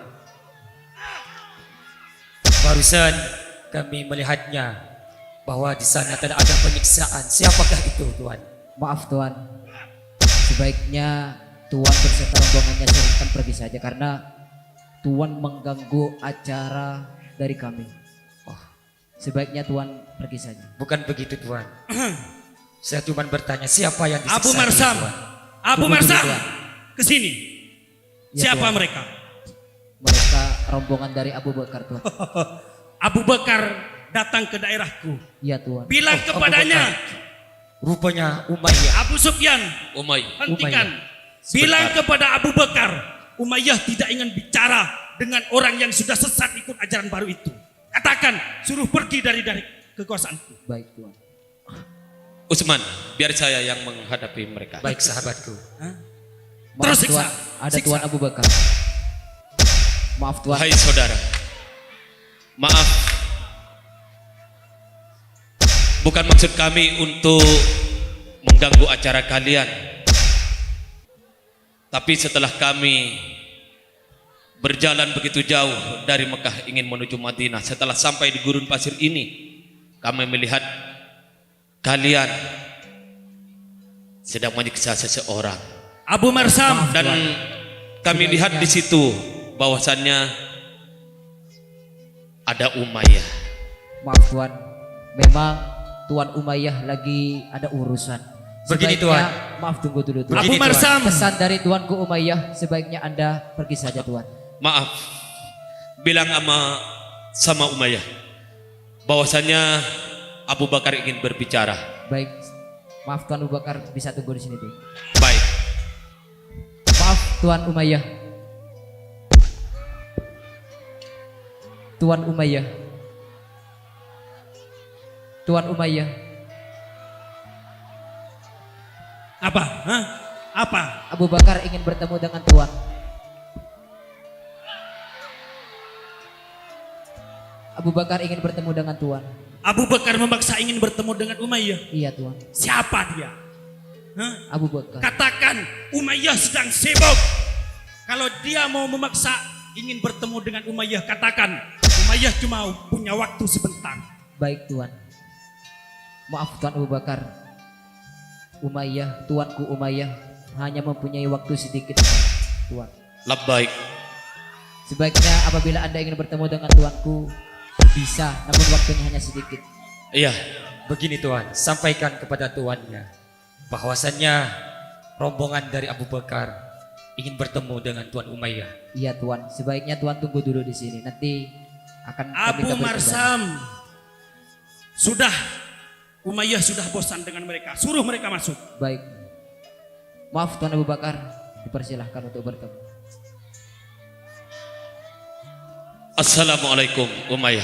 [SPEAKER 7] Barusan kami melihatnya bahwa di sana tidak ada penyiksaan. Siapakah itu Tuan?
[SPEAKER 3] Maaf Tuan. Sebaiknya Tuan berserta rombongannya silahkan pergi saja karena Tuan mengganggu acara dari kami. Sebaiknya Tuan pergi saja.
[SPEAKER 7] Bukan begitu Tuan. Saya cuma bertanya siapa yang disiksa
[SPEAKER 2] Abu Marsam,
[SPEAKER 7] Tuan?
[SPEAKER 2] Abu
[SPEAKER 3] Tunggu dulu,
[SPEAKER 2] Marsam,
[SPEAKER 3] Tuan.
[SPEAKER 2] ke sini.
[SPEAKER 3] Ya,
[SPEAKER 2] Siapa
[SPEAKER 3] Tuan.
[SPEAKER 2] mereka?
[SPEAKER 3] Mereka rombongan dari Abu Bakar Tuan.
[SPEAKER 2] Abu Bakar datang ke daerahku.
[SPEAKER 3] Iya Tuan.
[SPEAKER 2] Bilang
[SPEAKER 7] Abu
[SPEAKER 2] kepadanya,
[SPEAKER 7] Rupanya Umayyah.
[SPEAKER 2] Abu Sufyan,
[SPEAKER 1] Umayyah.
[SPEAKER 2] hentikan. Bilang kepada Abu Bakar, Umayyah tidak ingin bicara dengan orang yang sudah sesat ikut ajaran baru itu. Katakan, suruh pergi dari kekuasaanku.
[SPEAKER 3] Baik Tuan.
[SPEAKER 1] Utsman, biar saya yang menghadapi mereka.
[SPEAKER 7] Baik sahabatku.
[SPEAKER 3] Maaf
[SPEAKER 2] Terus siksa.
[SPEAKER 3] Tuan, ada
[SPEAKER 2] Siksa.
[SPEAKER 3] Tuan Abu Bakar. Maaf Tuan.
[SPEAKER 1] Hai saudara, maaf. Bukan maksud kami untuk mengganggu acara kalian. Tapi setelah kami berjalan begitu jauh dari Mekah ingin menuju Madinah, setelah sampai di gurun pasir ini, kami melihat kalian sedang menyiksa seseorang.
[SPEAKER 2] Abu Marsam,
[SPEAKER 1] Dan kami lihat di situ bahwasannya ada Umayyah.
[SPEAKER 3] Maaf Tuan. Memang Tuan Umayyah lagi ada urusan.
[SPEAKER 7] Begini,
[SPEAKER 3] Sebaiknya-
[SPEAKER 7] Tuan.
[SPEAKER 3] Maaf tunggu dulu Tuan.
[SPEAKER 2] Abu Marsam,
[SPEAKER 3] Pesan dari Tuanku Umayyah, sebaiknya Anda pergi saja Tuan.
[SPEAKER 1] Maaf, bilang sama Umayyah bahwasannya Abu Bakar ingin berbicara.
[SPEAKER 3] Baik. Maaf Tuan Abu Bakar, bisa tunggu di sini tuh.
[SPEAKER 1] Baik.
[SPEAKER 3] Maaf Tuan Umayyah. Tuan Umayyah. Tuan Umayyah.
[SPEAKER 2] apa? Hah? Apa?
[SPEAKER 3] Abu Bakar ingin bertemu dengan Tuan. Abu Bakar ingin bertemu dengan Tuan.
[SPEAKER 2] Abu Bakar memaksa ingin bertemu dengan Umayyah.
[SPEAKER 3] Iya Tuan.
[SPEAKER 2] Siapa dia? Hah?
[SPEAKER 3] Abu Bakar.
[SPEAKER 2] Katakan Umayyah sedang sibuk. Kalau dia mau memaksa ingin bertemu dengan Umayyah, katakan Umayyah cuma punya waktu sebentar.
[SPEAKER 3] Baik Tuan. Maaf Tuan Abu Bakar. Umayyah, Tuanku Umayyah hanya mempunyai waktu sedikit Tuan.
[SPEAKER 1] Labbaik.
[SPEAKER 3] Sebaiknya apabila Anda ingin bertemu dengan tuanku, bisa, namun waktunya hanya sedikit.
[SPEAKER 1] Iya.
[SPEAKER 7] Begini Tuan, sampaikan kepada tuannya bahwasannya rombongan dari Abu Bakar ingin bertemu dengan Tuan Umayyah.
[SPEAKER 3] Iya tuan, sebaiknya tuan tunggu dulu di sini. Nanti akan kami
[SPEAKER 2] Abu
[SPEAKER 3] kabarkan.
[SPEAKER 2] Marsam, sudah Umayyah sudah bosan dengan mereka. Suruh mereka masuk.
[SPEAKER 3] Baik. Maaf Tuan Abu Bakar, dipersilahkan untuk bertemu.
[SPEAKER 1] Assalamualaikum Umayyah.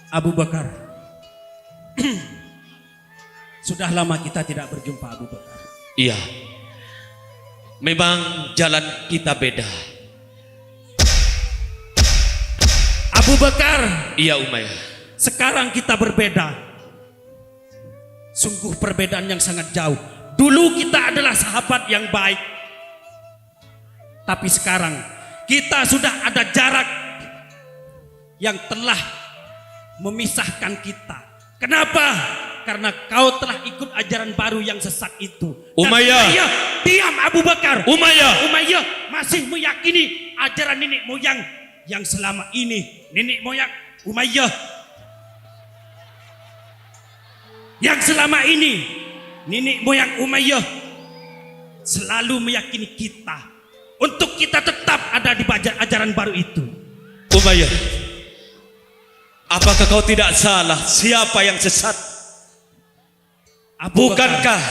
[SPEAKER 2] Abu Bakar, sudah lama kita tidak berjumpa Abu Bakar.
[SPEAKER 1] Iya. Memang jalan kita beda.
[SPEAKER 2] Abu Bakar,
[SPEAKER 1] Iya Umayyah.
[SPEAKER 2] sekarang kita berbeda. Sungguh perbedaan yang sangat jauh. Dulu kita adalah sahabat yang baik. Tapi sekarang kita sudah ada jarak yang telah memisahkan kita. Kenapa? Karena kau telah ikut ajaran baru yang sesat itu. Dan
[SPEAKER 1] Umayyah.
[SPEAKER 2] diam Abu Bakar.
[SPEAKER 1] Umayyah.
[SPEAKER 2] Umayyah masih meyakini ajaran nenek moyang yang selama ini nenek moyang Umayyah yang selama ini nenek moyang Umayyah selalu meyakini kita untuk kita tetap ada di ajaran baru itu.
[SPEAKER 1] Umayyah, apakah kau tidak salah? Siapa yang sesat?
[SPEAKER 2] Abu
[SPEAKER 1] Bukankah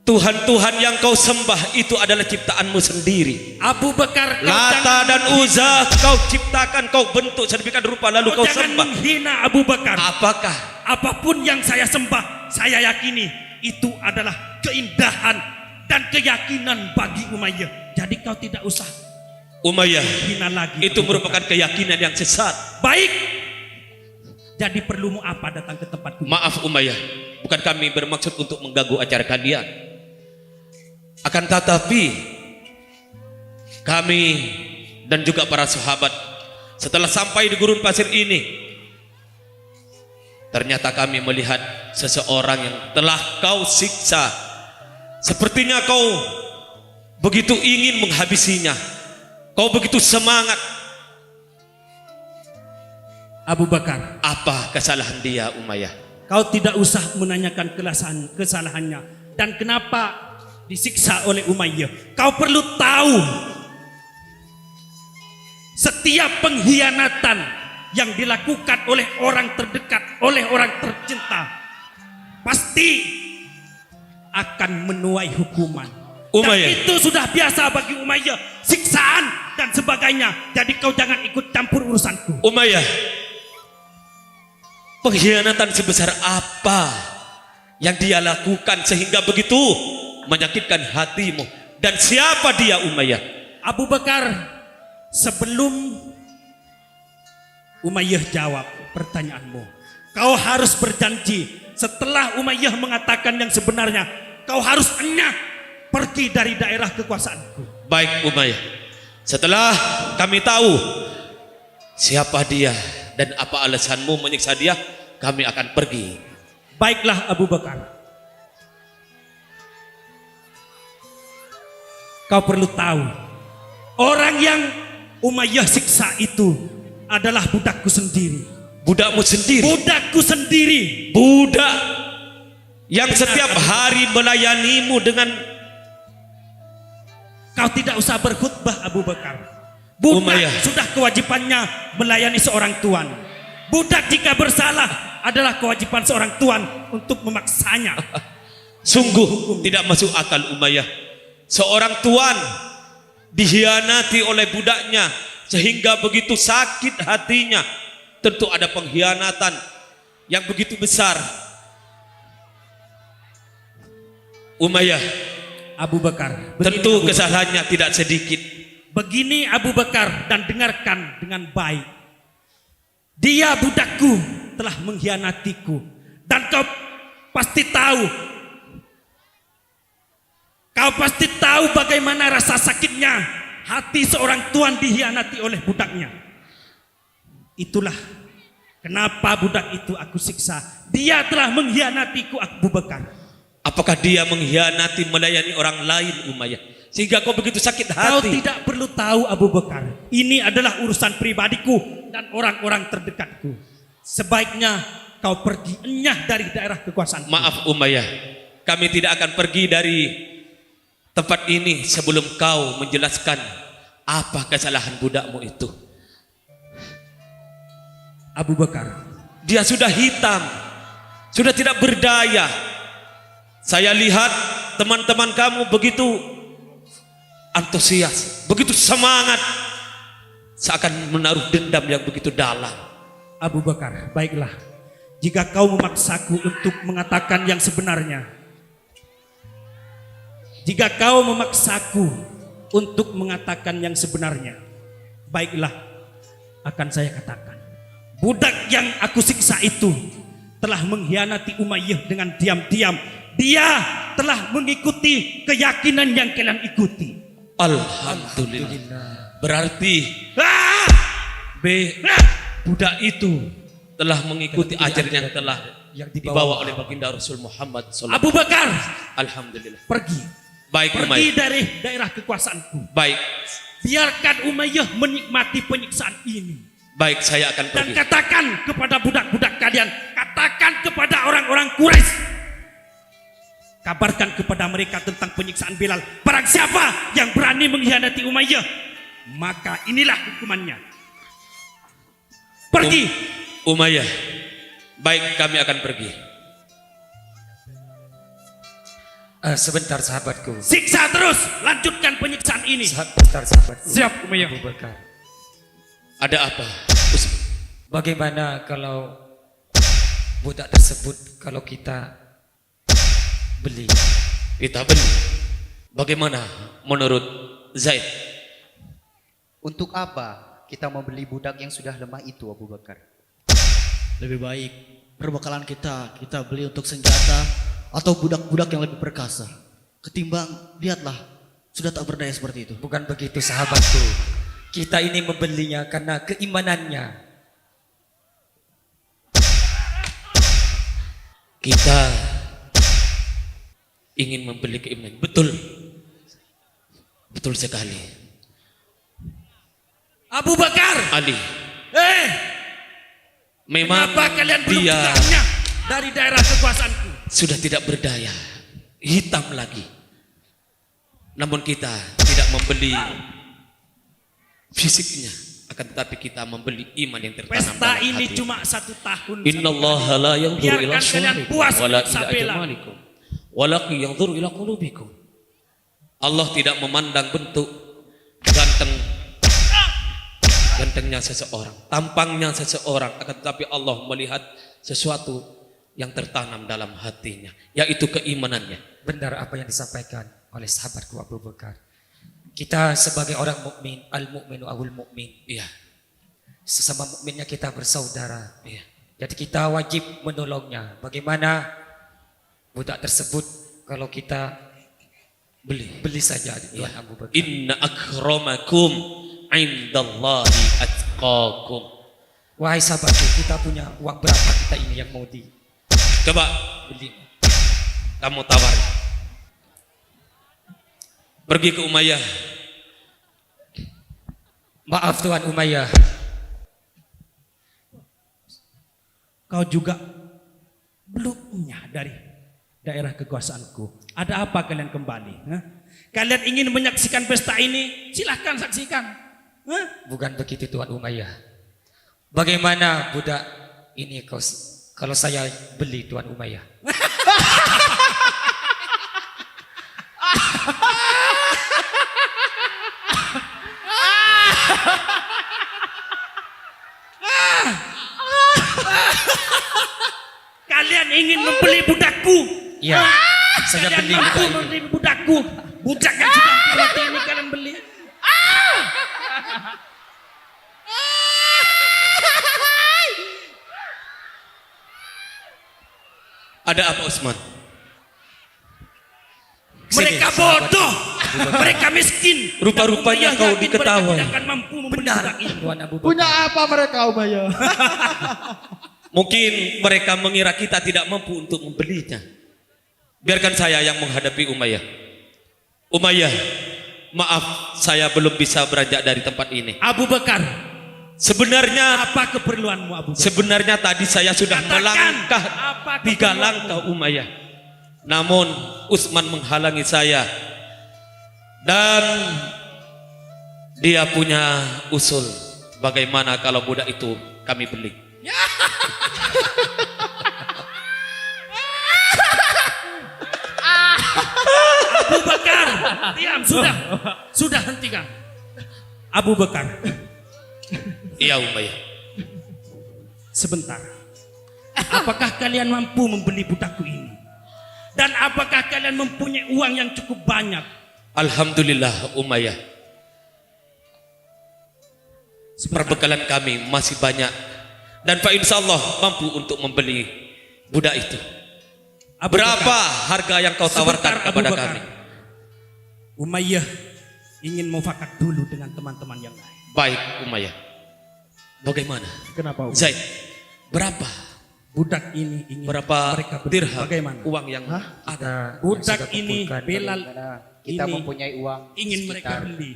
[SPEAKER 1] Tuhan-Tuhan yang kau sembah itu adalah ciptaanmu sendiri?
[SPEAKER 2] Abu Bakar, kau
[SPEAKER 1] Lata
[SPEAKER 2] jangan,
[SPEAKER 1] dan Uzza kau ciptakan, kau bentuk sedemikian rupa lalu kau
[SPEAKER 2] jangan
[SPEAKER 1] sembah.
[SPEAKER 2] menghina Abu Bakar.
[SPEAKER 1] Apakah
[SPEAKER 2] Apapun yang saya sembah, saya yakini itu adalah keindahan dan keyakinan bagi Umayyah. Jadi kau tidak usah
[SPEAKER 1] Umayyah
[SPEAKER 2] hina lagi.
[SPEAKER 1] itu
[SPEAKER 2] Abu
[SPEAKER 1] merupakan keyakinan yang sesat?
[SPEAKER 2] Bakar. Baik. Jadi perlumu apa datang ke tempatku?
[SPEAKER 1] Maaf Umayyah, bukan kami bermaksud untuk mengganggu acara kalian. Akan tetapi kami dan juga para sahabat setelah sampai di gurun pasir ini, ternyata kami melihat seseorang yang telah kau siksa. Sepertinya kau begitu ingin menghabisinya. Kau begitu semangat.
[SPEAKER 2] Abu Bakar,
[SPEAKER 1] Apa kesalahan dia Umayyah?
[SPEAKER 2] kau tidak usah menanyakan kesalahannya dan kenapa disiksa oleh Umayyah. Kau perlu tahu setiap pengkhianatan yang dilakukan oleh orang terdekat, oleh orang tercinta, pasti akan menuai hukuman.
[SPEAKER 1] Umayyah.
[SPEAKER 2] Dan itu sudah biasa bagi Umayyah, siksaan dan sebagainya. Jadi kau jangan ikut campur urusanku.
[SPEAKER 1] Umayyah, pengkhianatan sebesar apa yang dia lakukan sehingga begitu menyakitkan hatimu? Dan siapa dia Umayyah?
[SPEAKER 2] Abu Bakar, sebelum Umayyah jawab pertanyaanmu, kau harus berjanji setelah Umayyah mengatakan yang sebenarnya, kau harus enyah pergi dari daerah kekuasaanku.
[SPEAKER 1] Baik Umayyah, setelah kami tahu siapa dia dan apa alasanmu menyiksa dia, kami akan pergi.
[SPEAKER 2] Baiklah Abu Bakar, kau perlu tahu orang yang Umayyah siksa itu adalah budakku sendiri.
[SPEAKER 1] Budakmu sendiri?
[SPEAKER 2] Budakku sendiri.
[SPEAKER 1] Budak yang setiap hari melayanimu dengan...
[SPEAKER 2] Kau tidak usah berkhutbah Abu Bakar. Budak
[SPEAKER 1] Umayyah
[SPEAKER 2] sudah kewajibannya melayani seorang tuan. Budak jika bersalah adalah kewajiban seorang tuan untuk memaksanya.
[SPEAKER 1] Sungguh tidak masuk akal Umayyah. Seorang tuan dikhianati oleh budaknya sehingga begitu sakit hatinya. Tentu ada pengkhianatan yang begitu besar. Umayyah,
[SPEAKER 2] Abu Bakar,
[SPEAKER 1] tentu kesalahannya tidak sedikit.
[SPEAKER 2] Begini Abu Bakar, dan dengarkan dengan baik. Dia budakku telah mengkhianatiku, dan kau pasti tahu. Kau pasti tahu bagaimana rasa sakitnya hati seorang tuan dikhianati oleh budaknya. Itulah kenapa budak itu aku siksa. Dia telah mengkhianatiku Abu Bakar.
[SPEAKER 1] Apakah dia mengkhianati melayani orang lain Umayyah sehingga kau begitu sakit
[SPEAKER 2] Kau
[SPEAKER 1] hati.
[SPEAKER 2] tidak perlu tahu Abu Bakar. Ini adalah urusan pribadiku dan orang-orang terdekatku. Sebaiknya kau pergi enyah dari daerah kekuasaan.
[SPEAKER 1] Maaf Umayyah, kami tidak akan pergi dari tempat ini sebelum kau menjelaskan apa kesalahan budakmu itu.
[SPEAKER 2] Abu Bakar,
[SPEAKER 1] Dia sudah hitam, sudah tidak berdaya. Saya lihat teman-teman kamu begitu antusias, begitu semangat, seakan menaruh dendam yang begitu dalam.
[SPEAKER 2] Abu Bakar, baiklah. Jika kau memaksaku untuk mengatakan yang sebenarnya, jika kau memaksaku untuk mengatakan yang sebenarnya, baiklah, akan saya katakan. Budak yang aku siksa itu telah mengkhianati Umayyah dengan diam-diam. Dia telah mengikuti keyakinan yang kalian ikuti.
[SPEAKER 1] Alhamdulillah. Berarti
[SPEAKER 2] Ah!
[SPEAKER 1] budak itu telah mengikuti ajaran yang telah dibawa oleh baginda Rasul Muhammad SAW.
[SPEAKER 2] Abu Bakar,
[SPEAKER 1] Alhamdulillah.
[SPEAKER 2] pergi.
[SPEAKER 1] Baik
[SPEAKER 2] Pergi
[SPEAKER 1] Umayyah.
[SPEAKER 2] dari daerah kekuasaanku.
[SPEAKER 1] Baik.
[SPEAKER 2] Biarkan Umayyah menikmati penyiksaan ini.
[SPEAKER 1] Baik, saya akan
[SPEAKER 2] Dan
[SPEAKER 1] pergi.
[SPEAKER 2] katakan kepada budak-budak kalian, katakan kepada orang-orang Quraisy, kabarkan kepada mereka tentang penyiksaan Bilal. Barang siapa yang berani mengkhianati Umayyah, maka inilah hukumannya. Pergi.
[SPEAKER 1] Umayyah. Baik, kami akan pergi.
[SPEAKER 7] Sebentar sahabatku.
[SPEAKER 2] Siksa terus, lanjutkan penyiksaan ini.
[SPEAKER 7] Sebentar sahabatku.
[SPEAKER 5] Siap Umayyah.
[SPEAKER 7] Abu Bakar.
[SPEAKER 1] Ada apa?
[SPEAKER 7] Bagaimana kalau budak tersebut kalau kita beli?
[SPEAKER 1] Kita beli. Bagaimana menurut Zaid?
[SPEAKER 8] Untuk apa kita membeli budak yang sudah lemah itu, Abu Bakar?
[SPEAKER 9] Lebih baik perbekalan kita beli untuk senjata atau budak-budak yang lebih perkasa. Ketimbang lihatlah sudah tak berdaya seperti itu.
[SPEAKER 7] Bukan begitu sahabatku. Kita ini membelinya karena keimanannya.
[SPEAKER 1] Kita ingin membeli keimanan. Betul. Betul sekali.
[SPEAKER 2] Abu Bakar,
[SPEAKER 1] Ali, memang
[SPEAKER 2] kenapa kalian belum
[SPEAKER 1] dia
[SPEAKER 2] juga enyah dari daerah kekuasaanku?
[SPEAKER 1] sudah tidak berdaya, hitam lagi. Namun kita tidak membeli fisiknya, akan tetapi kita membeli iman yang tertanam
[SPEAKER 2] Pesta
[SPEAKER 1] dalam
[SPEAKER 2] ini
[SPEAKER 1] hati.
[SPEAKER 2] cuma 1 tahun.
[SPEAKER 1] Innallaha la yanzuru ila
[SPEAKER 2] Biarkan kalian
[SPEAKER 1] suwarikum
[SPEAKER 2] puas
[SPEAKER 1] wala
[SPEAKER 2] untuk
[SPEAKER 1] ila
[SPEAKER 2] Sabela.
[SPEAKER 1] ajmalikum walakin yanzuru ila qulubikum. Allah tidak memandang bentuk gantengnya seseorang, tampangnya seseorang, akan tetapi Allah melihat sesuatu yang tertanam dalam hatinya, yaitu keimanannya.
[SPEAKER 7] Benar apa yang disampaikan oleh sahabatku Abu Bakar. Kita sebagai orang mukmin, al-mukminu awul mukmin.
[SPEAKER 1] Iya.
[SPEAKER 7] Sesama mukminnya kita bersaudara.
[SPEAKER 1] Iya.
[SPEAKER 7] Jadi kita wajib menolongnya. Bagaimana budak tersebut kalau kita beli saja Tuan Abu Bakar.
[SPEAKER 1] Inna akramakum indallahi atqakum.
[SPEAKER 7] Wahai sahabatku, kita punya uang berapa kita ini yang mau dibeli?
[SPEAKER 1] Coba kamu tawar. Pergi ke Umayyah.
[SPEAKER 7] Maaf Tuan Umayyah.
[SPEAKER 2] Kau juga belum enyah dari daerah kekuasaanku. Ada apa kalian kembali? Hah? Kalian ingin menyaksikan pesta ini? Silahkan saksikan. Hah?
[SPEAKER 7] Bukan begitu Tuan Umayyah. Bagaimana budak ini kalau saya beli Tuan Umayyah?
[SPEAKER 2] Kalian ingin membeli budakku?
[SPEAKER 7] Iya, saya
[SPEAKER 2] Kalian
[SPEAKER 7] beli
[SPEAKER 2] mampu
[SPEAKER 7] budak ini.
[SPEAKER 2] membeli budakku? Budak yang sudah mati ini kalian beli?
[SPEAKER 1] Ada apa Utsman?
[SPEAKER 2] Mereka bodoh, mereka miskin.
[SPEAKER 1] Rupa-rupanya
[SPEAKER 2] Dan
[SPEAKER 1] kau
[SPEAKER 2] Umayyah yakin
[SPEAKER 1] diketahui.
[SPEAKER 2] mereka tidak akan mampu membeli budak ini.
[SPEAKER 7] Tuan Abu Bakar.
[SPEAKER 6] Punya apa mereka Umayyah?
[SPEAKER 1] Mungkin mereka mengira kita tidak mampu untuk membelinya. Biarkan saya yang menghadapi Umayyah. Umayyah, maaf saya belum bisa beranjak dari tempat ini.
[SPEAKER 2] Abu Bakar,
[SPEAKER 1] Sebenarnya
[SPEAKER 2] apa keperluanmu Abu Bakar?
[SPEAKER 1] sebenarnya tadi saya sudah
[SPEAKER 2] Katakan,
[SPEAKER 1] melangkah
[SPEAKER 2] apa
[SPEAKER 1] 3
[SPEAKER 2] keperluanmu?
[SPEAKER 1] langkah Umayyah. Namun Utsman menghalangi saya dan dia punya usul. Bagaimana kalau budak itu kami beli?
[SPEAKER 2] Abu Bakar, diam, sudah hentikan. Abu Bakar,
[SPEAKER 1] Iya Umayyah.
[SPEAKER 2] sebentar. Apakah kalian mampu membeli budakku ini? Dan apakah kalian mempunyai uang yang cukup banyak?
[SPEAKER 1] Alhamdulillah Umayyah. Perbekalan kami masih banyak dan Pak Insya Allah mampu untuk membeli budak itu.
[SPEAKER 2] Abu
[SPEAKER 1] Berapa
[SPEAKER 2] Bakar,
[SPEAKER 1] harga yang kau tawarkan
[SPEAKER 2] sebentar, Abu
[SPEAKER 1] kepada
[SPEAKER 2] Bakar.
[SPEAKER 1] kami?
[SPEAKER 2] Umayyah ingin mufakat dulu dengan teman-teman yang lain.
[SPEAKER 1] Baik Umayyah. Bagaimana?
[SPEAKER 6] Kenapa?
[SPEAKER 1] Zaid, berapa?
[SPEAKER 2] Budak ini ingin
[SPEAKER 1] Berapa
[SPEAKER 2] mereka beli.
[SPEAKER 1] dirham
[SPEAKER 2] Bagaimana?
[SPEAKER 1] uang yang
[SPEAKER 7] Kita
[SPEAKER 1] ada?
[SPEAKER 2] Budak ini
[SPEAKER 7] kumpulkan
[SPEAKER 2] Belal
[SPEAKER 8] Kita
[SPEAKER 2] ini
[SPEAKER 8] mempunyai uang
[SPEAKER 2] ingin mereka
[SPEAKER 8] sekitar
[SPEAKER 2] beli.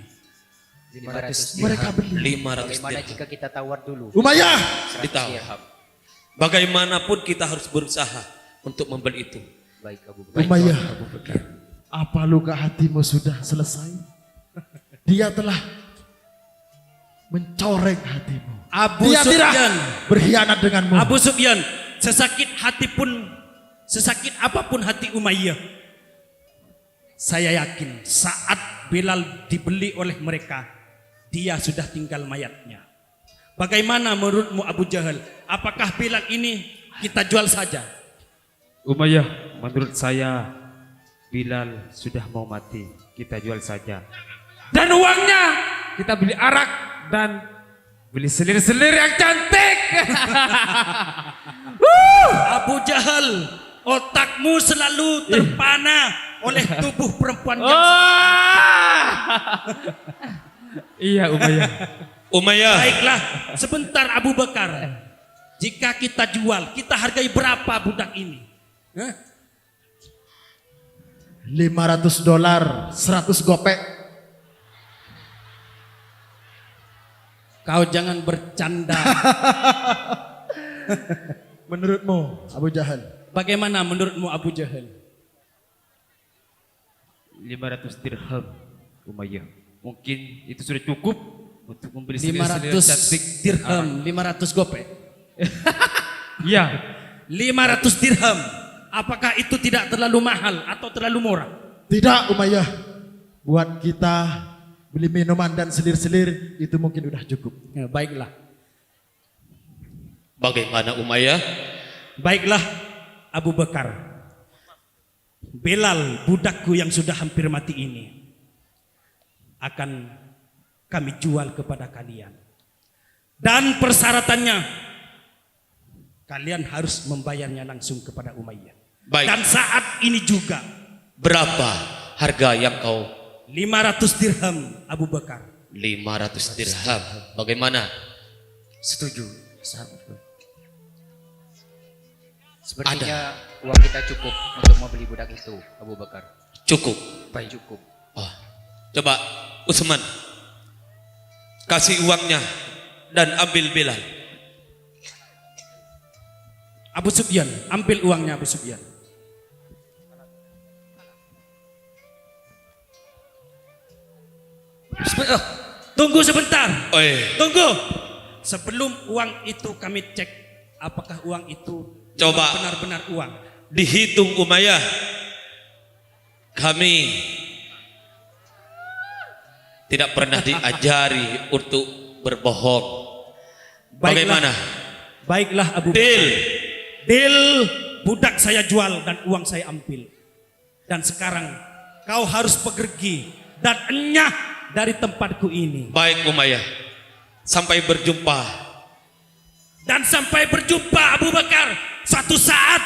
[SPEAKER 8] 500
[SPEAKER 6] Mereka beli.
[SPEAKER 1] 500
[SPEAKER 8] Bagaimana
[SPEAKER 1] dirham.
[SPEAKER 8] jika kita tawar dulu?
[SPEAKER 6] Umayyah,
[SPEAKER 8] 100
[SPEAKER 1] Ditawar.
[SPEAKER 8] dirham.
[SPEAKER 1] Bagaimanapun kita harus berusaha untuk membeli itu.
[SPEAKER 8] Baik Abu Bakar.
[SPEAKER 6] Umayyah, apa luka hatimu sudah selesai? Dia telah mencoreng hatimu.
[SPEAKER 2] Abu
[SPEAKER 6] Dia tidak
[SPEAKER 2] Sufyan,
[SPEAKER 6] berkhianat denganmu.
[SPEAKER 2] Abu Sufyan, sesakit apapun hati Umayyah, saya yakin saat Bilal dibeli oleh mereka, dia sudah tinggal mayatnya. Bagaimana menurutmu Abu Jahal? Apakah Bilal ini kita jual saja?
[SPEAKER 5] Umayyah, menurut saya Bilal sudah mau mati. Kita jual saja. Dan uangnya kita beli arak dan beli selir-selir yang cantik.
[SPEAKER 2] Abu Jahal, otakmu selalu terpana oleh tubuh perempuan yang
[SPEAKER 5] Iya Umayyah.
[SPEAKER 1] Umayyah,
[SPEAKER 2] baiklah. Sebentar Abu Bakar, jika kita jual, kita hargai berapa budak ini? Hah?
[SPEAKER 6] $500, 100 gopek.
[SPEAKER 2] Kau jangan bercanda.
[SPEAKER 6] Menurutmu Abu Jahal?
[SPEAKER 2] Bagaimana menurutmu Abu Jahal?
[SPEAKER 5] 500 dirham Umayyah. Mungkin itu sudah cukup untuk membeli selir-selir yang
[SPEAKER 2] 500
[SPEAKER 5] cantik.
[SPEAKER 2] dirham, 500 gopek.
[SPEAKER 5] Iya.
[SPEAKER 2] 500 dirham. Apakah itu tidak terlalu mahal atau terlalu murah?
[SPEAKER 6] Tidak Umayyah. Buat kita beli minuman dan selir-selir itu mungkin udah cukup.
[SPEAKER 2] Ya, baiklah.
[SPEAKER 1] bagaimana Umayyah?
[SPEAKER 2] Baiklah Abu Bakar. Belal budakku yang sudah hampir mati ini akan kami jual kepada kalian. Dan persyaratannya kalian harus membayarnya langsung kepada Umayyah.
[SPEAKER 1] Baik.
[SPEAKER 2] Dan saat ini juga
[SPEAKER 1] Berapa harga yang kau?
[SPEAKER 2] 500 dirham Abu Bakar.
[SPEAKER 1] 500 dirham. Bagaimana?
[SPEAKER 7] Setuju, sahabatku.
[SPEAKER 8] Sepertinya uang kita cukup untuk membeli budak itu, Abu Bakar.
[SPEAKER 1] Cukup.
[SPEAKER 8] Baik, cukup.
[SPEAKER 1] Oh. Coba Utsman kasih uangnya dan ambil Bilal.
[SPEAKER 2] Abu Sufyan, ambil uangnya Abu Sufyan. Tunggu sebentar.
[SPEAKER 1] Oi,
[SPEAKER 2] Tunggu. Sebelum uang itu kami cek apakah uang itu
[SPEAKER 1] Coba.
[SPEAKER 2] benar-benar uang.
[SPEAKER 1] dihitung Umayyah. Kami tidak pernah diajari untuk berbohong. Bagaimana?
[SPEAKER 2] Baiklah Abu Bakar.
[SPEAKER 1] Deal.
[SPEAKER 2] Deal, budak saya jual dan uang saya ambil. Dan sekarang kau harus pergi dan enyah dari tempatku ini.
[SPEAKER 1] Baik Umayyah. Sampai berjumpa.
[SPEAKER 2] Dan sampai berjumpa Abu Bakar. Suatu saat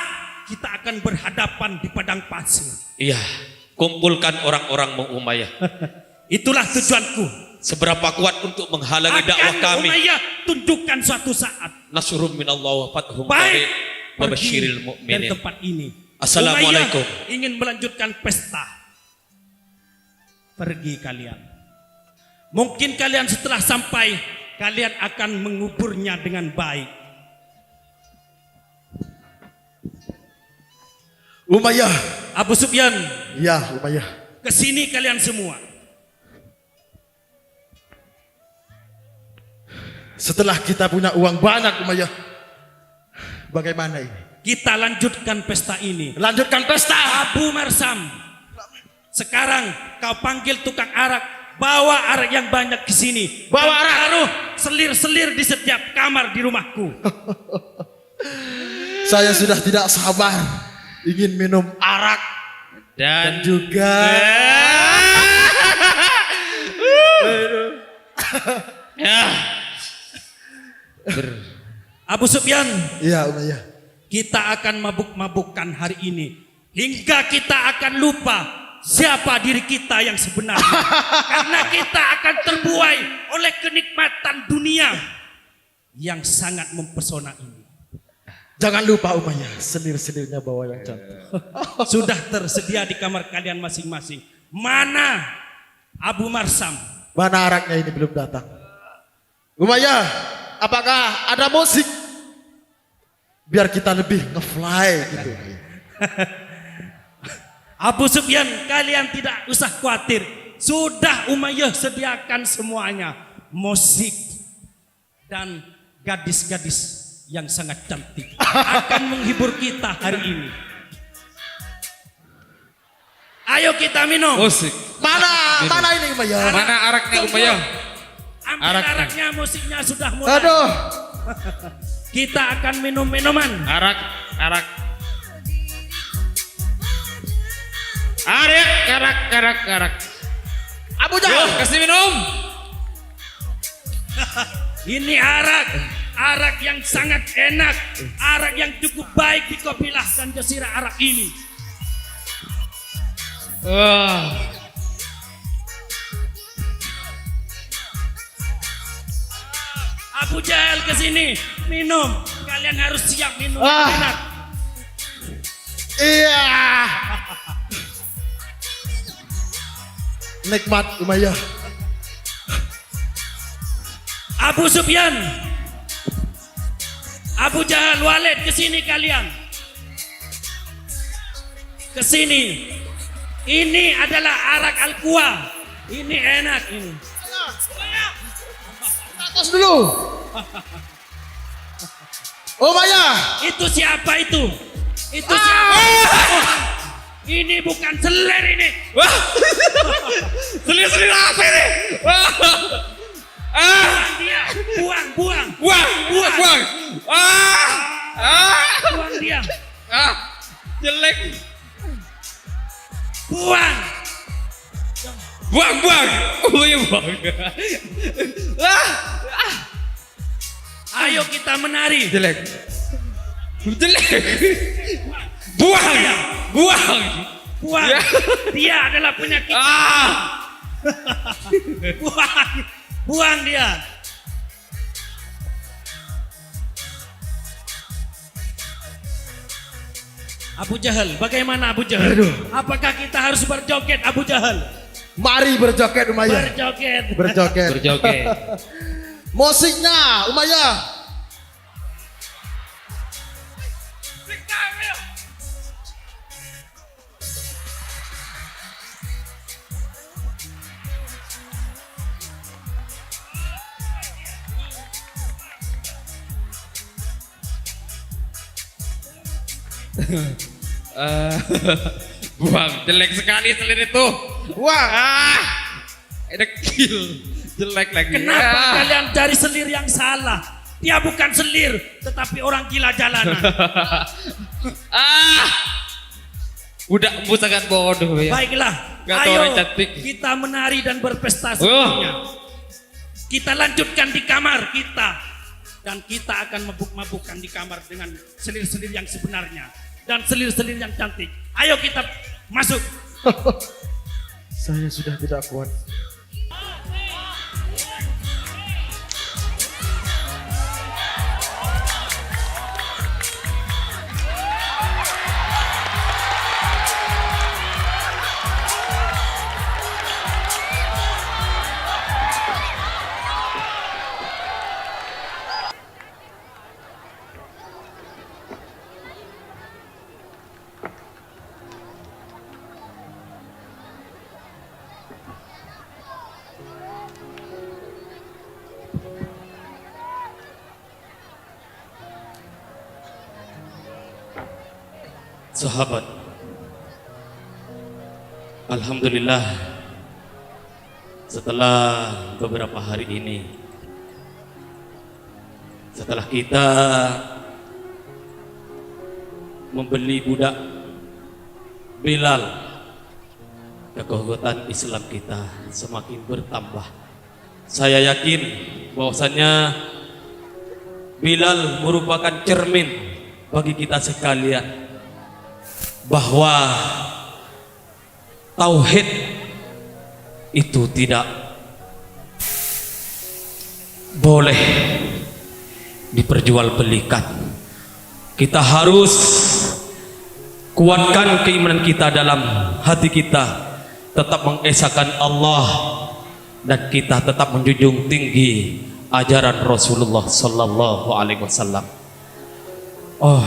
[SPEAKER 2] kita akan berhadapan di padang pasir.
[SPEAKER 1] Iya, kumpulkan orang-orang Umayyah.
[SPEAKER 2] Itulah tujuanku.
[SPEAKER 1] Seberapa kuat untuk menghalangi dakwah
[SPEAKER 2] Akan
[SPEAKER 1] kami.
[SPEAKER 2] Umayyah tunjukkan suatu saat.
[SPEAKER 1] Nasrun minallah wa fathum
[SPEAKER 2] Baik,
[SPEAKER 1] qarib wa
[SPEAKER 2] pergi
[SPEAKER 1] basyiril
[SPEAKER 2] dari
[SPEAKER 1] mu'minin.
[SPEAKER 2] tempat ini.
[SPEAKER 1] Assalamualaikum.
[SPEAKER 2] Umayyah ingin melanjutkan pesta. pergi kalian. Mungkin kalian setelah sampai, kalian akan menguburnya dengan baik.
[SPEAKER 6] Umayyah.
[SPEAKER 2] Abu Sufyan,
[SPEAKER 6] Ya, Umayyah.
[SPEAKER 2] kesini kalian semua.
[SPEAKER 6] Setelah kita punya uang banyak, Umayyah, bagaimana ini?
[SPEAKER 2] Kita lanjutkan pesta ini.
[SPEAKER 6] Lanjutkan pesta.
[SPEAKER 2] Abu Marsam, sekarang kau panggil tukang arak, bawa arak yang banyak ke sini.
[SPEAKER 6] Bawa
[SPEAKER 2] Dan
[SPEAKER 6] arak.
[SPEAKER 2] taruh selir-selir di setiap kamar di rumahku.
[SPEAKER 6] Saya sudah tidak sabar ingin minum arak dan juga
[SPEAKER 2] Abu Sufyan,
[SPEAKER 6] Iya, Umayyah.
[SPEAKER 2] kita akan mabuk-mabukkan hari ini hingga kita akan lupa siapa diri kita yang sebenarnya. Karena kita akan terbuai oleh kenikmatan dunia yang sangat mempesona ini.
[SPEAKER 6] Jangan lupa, Umayyah, selir-selirnya bawa yang cantik.
[SPEAKER 2] Sudah tersedia di kamar kalian masing-masing. Mana Abu Marsam?
[SPEAKER 6] Mana araknya ini belum datang? Umayyah, apakah ada musik? Biar kita lebih nge-fly gitu.
[SPEAKER 2] Abu Sufyan, kalian tidak usah khawatir. Sudah Umayyah sediakan semuanya. Musik dan gadis-gadis yang sangat cantik akan menghibur kita hari ini. Ayo kita minum.
[SPEAKER 5] Musik.
[SPEAKER 6] Mana ini, Umayyah?
[SPEAKER 5] Mana araknya Umayyah?
[SPEAKER 2] Ambil
[SPEAKER 5] Araknya.
[SPEAKER 2] araknya, musiknya sudah mulai.
[SPEAKER 6] Aduh.
[SPEAKER 2] Kita akan minum minuman.
[SPEAKER 5] Arak. Arak, arak.
[SPEAKER 6] Abu Jahal.
[SPEAKER 5] Yuk, kasih minum.
[SPEAKER 2] Ini arak yang sangat enak, arak yang cukup baik di Kopilah dan Jazirah Arab ini. Abu Jahal ke sini, minum. Kalian harus siap minum yang enak.
[SPEAKER 6] Iya. Nikmat, Umayyah.
[SPEAKER 2] Abu Sufyan, Abu Jahal, Walid, ke sini kalian. Ke sini. Ini adalah arak Al-Quwa. Ini enak ini.
[SPEAKER 6] Atas dulu. Umayyah.
[SPEAKER 2] Itu siapa itu? Itu siapa? Oh, ini bukan selir ini.
[SPEAKER 5] Wah. Selir-selir apa ini? Wah.
[SPEAKER 2] Buang dia. Buang.
[SPEAKER 5] Buang.
[SPEAKER 2] Buang dia.
[SPEAKER 5] Jelek.
[SPEAKER 2] Buang.
[SPEAKER 5] Buang. Oh iya buang.
[SPEAKER 2] Ayo kita menari.
[SPEAKER 5] Jelek. Buang.
[SPEAKER 2] Buang.
[SPEAKER 5] Ya.
[SPEAKER 2] Dia adalah penyakit. Buang dia. Abu Jahal, bagaimana Abu Jahal? Apakah kita harus berjoget Abu Jahal?
[SPEAKER 6] Mari berjoget, Umayyah.
[SPEAKER 2] Berjoget.
[SPEAKER 6] Berjoget. Musiknya, Umayyah.
[SPEAKER 5] Buang. Jelek sekali selir itu.
[SPEAKER 6] Buang.
[SPEAKER 5] Dekil. Jelek lagi.
[SPEAKER 2] Kenapa kalian cari selir yang salah? Dia bukan selir, tetapi orang gila jalanan.
[SPEAKER 5] Udah empu sangat bodoh ya.
[SPEAKER 2] Baiklah,
[SPEAKER 5] Gak tahu
[SPEAKER 2] ayo
[SPEAKER 5] orang cantik.
[SPEAKER 2] kita menari dan berpesta semuanya. Kita lanjutkan di kamar kita. Dan kita akan mabuk-mabukkan di kamar dengan selir-selir yang sebenarnya. Dan selir-selir yang cantik. Ayo kita masuk.
[SPEAKER 6] Saya sudah tidak kuat.
[SPEAKER 1] Sahabat, alhamdulillah setelah beberapa hari ini, setelah kita membeli budak Bilal, kekuatan Islam kita semakin bertambah. Saya yakin bahwasannya Bilal merupakan cermin bagi kita sekalian bahwa tauhid itu tidak boleh diperjualbelikan. Kita harus kuatkan keimanan kita dalam hati kita, tetap mengesahkan Allah, dan kita tetap menjunjung tinggi ajaran Rasulullah sallallahu alaihi wasallam. Oh,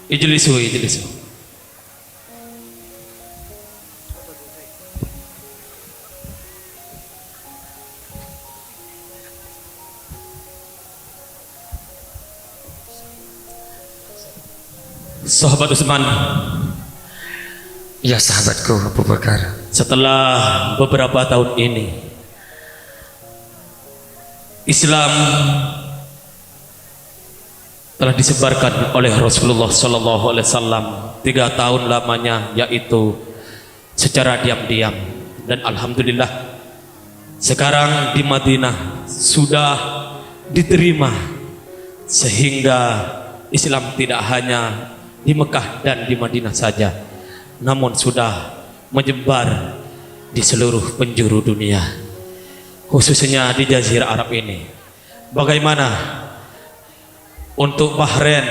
[SPEAKER 1] ijlisu. Sahabat Utsman,
[SPEAKER 7] Ya sahabatku Abu Bakar,
[SPEAKER 1] setelah beberapa tahun ini Islam telah disebarkan oleh Rasulullah sallallahu alaihi wasallam 3 tahun lamanya, yaitu secara diam-diam, dan alhamdulillah sekarang di Madinah sudah diterima, sehingga Islam tidak hanya di Mekah dan di Madinah saja, namun sudah menyebar di seluruh penjuru dunia, khususnya di Jazirah Arab ini. Bagaimana untuk Bahrain?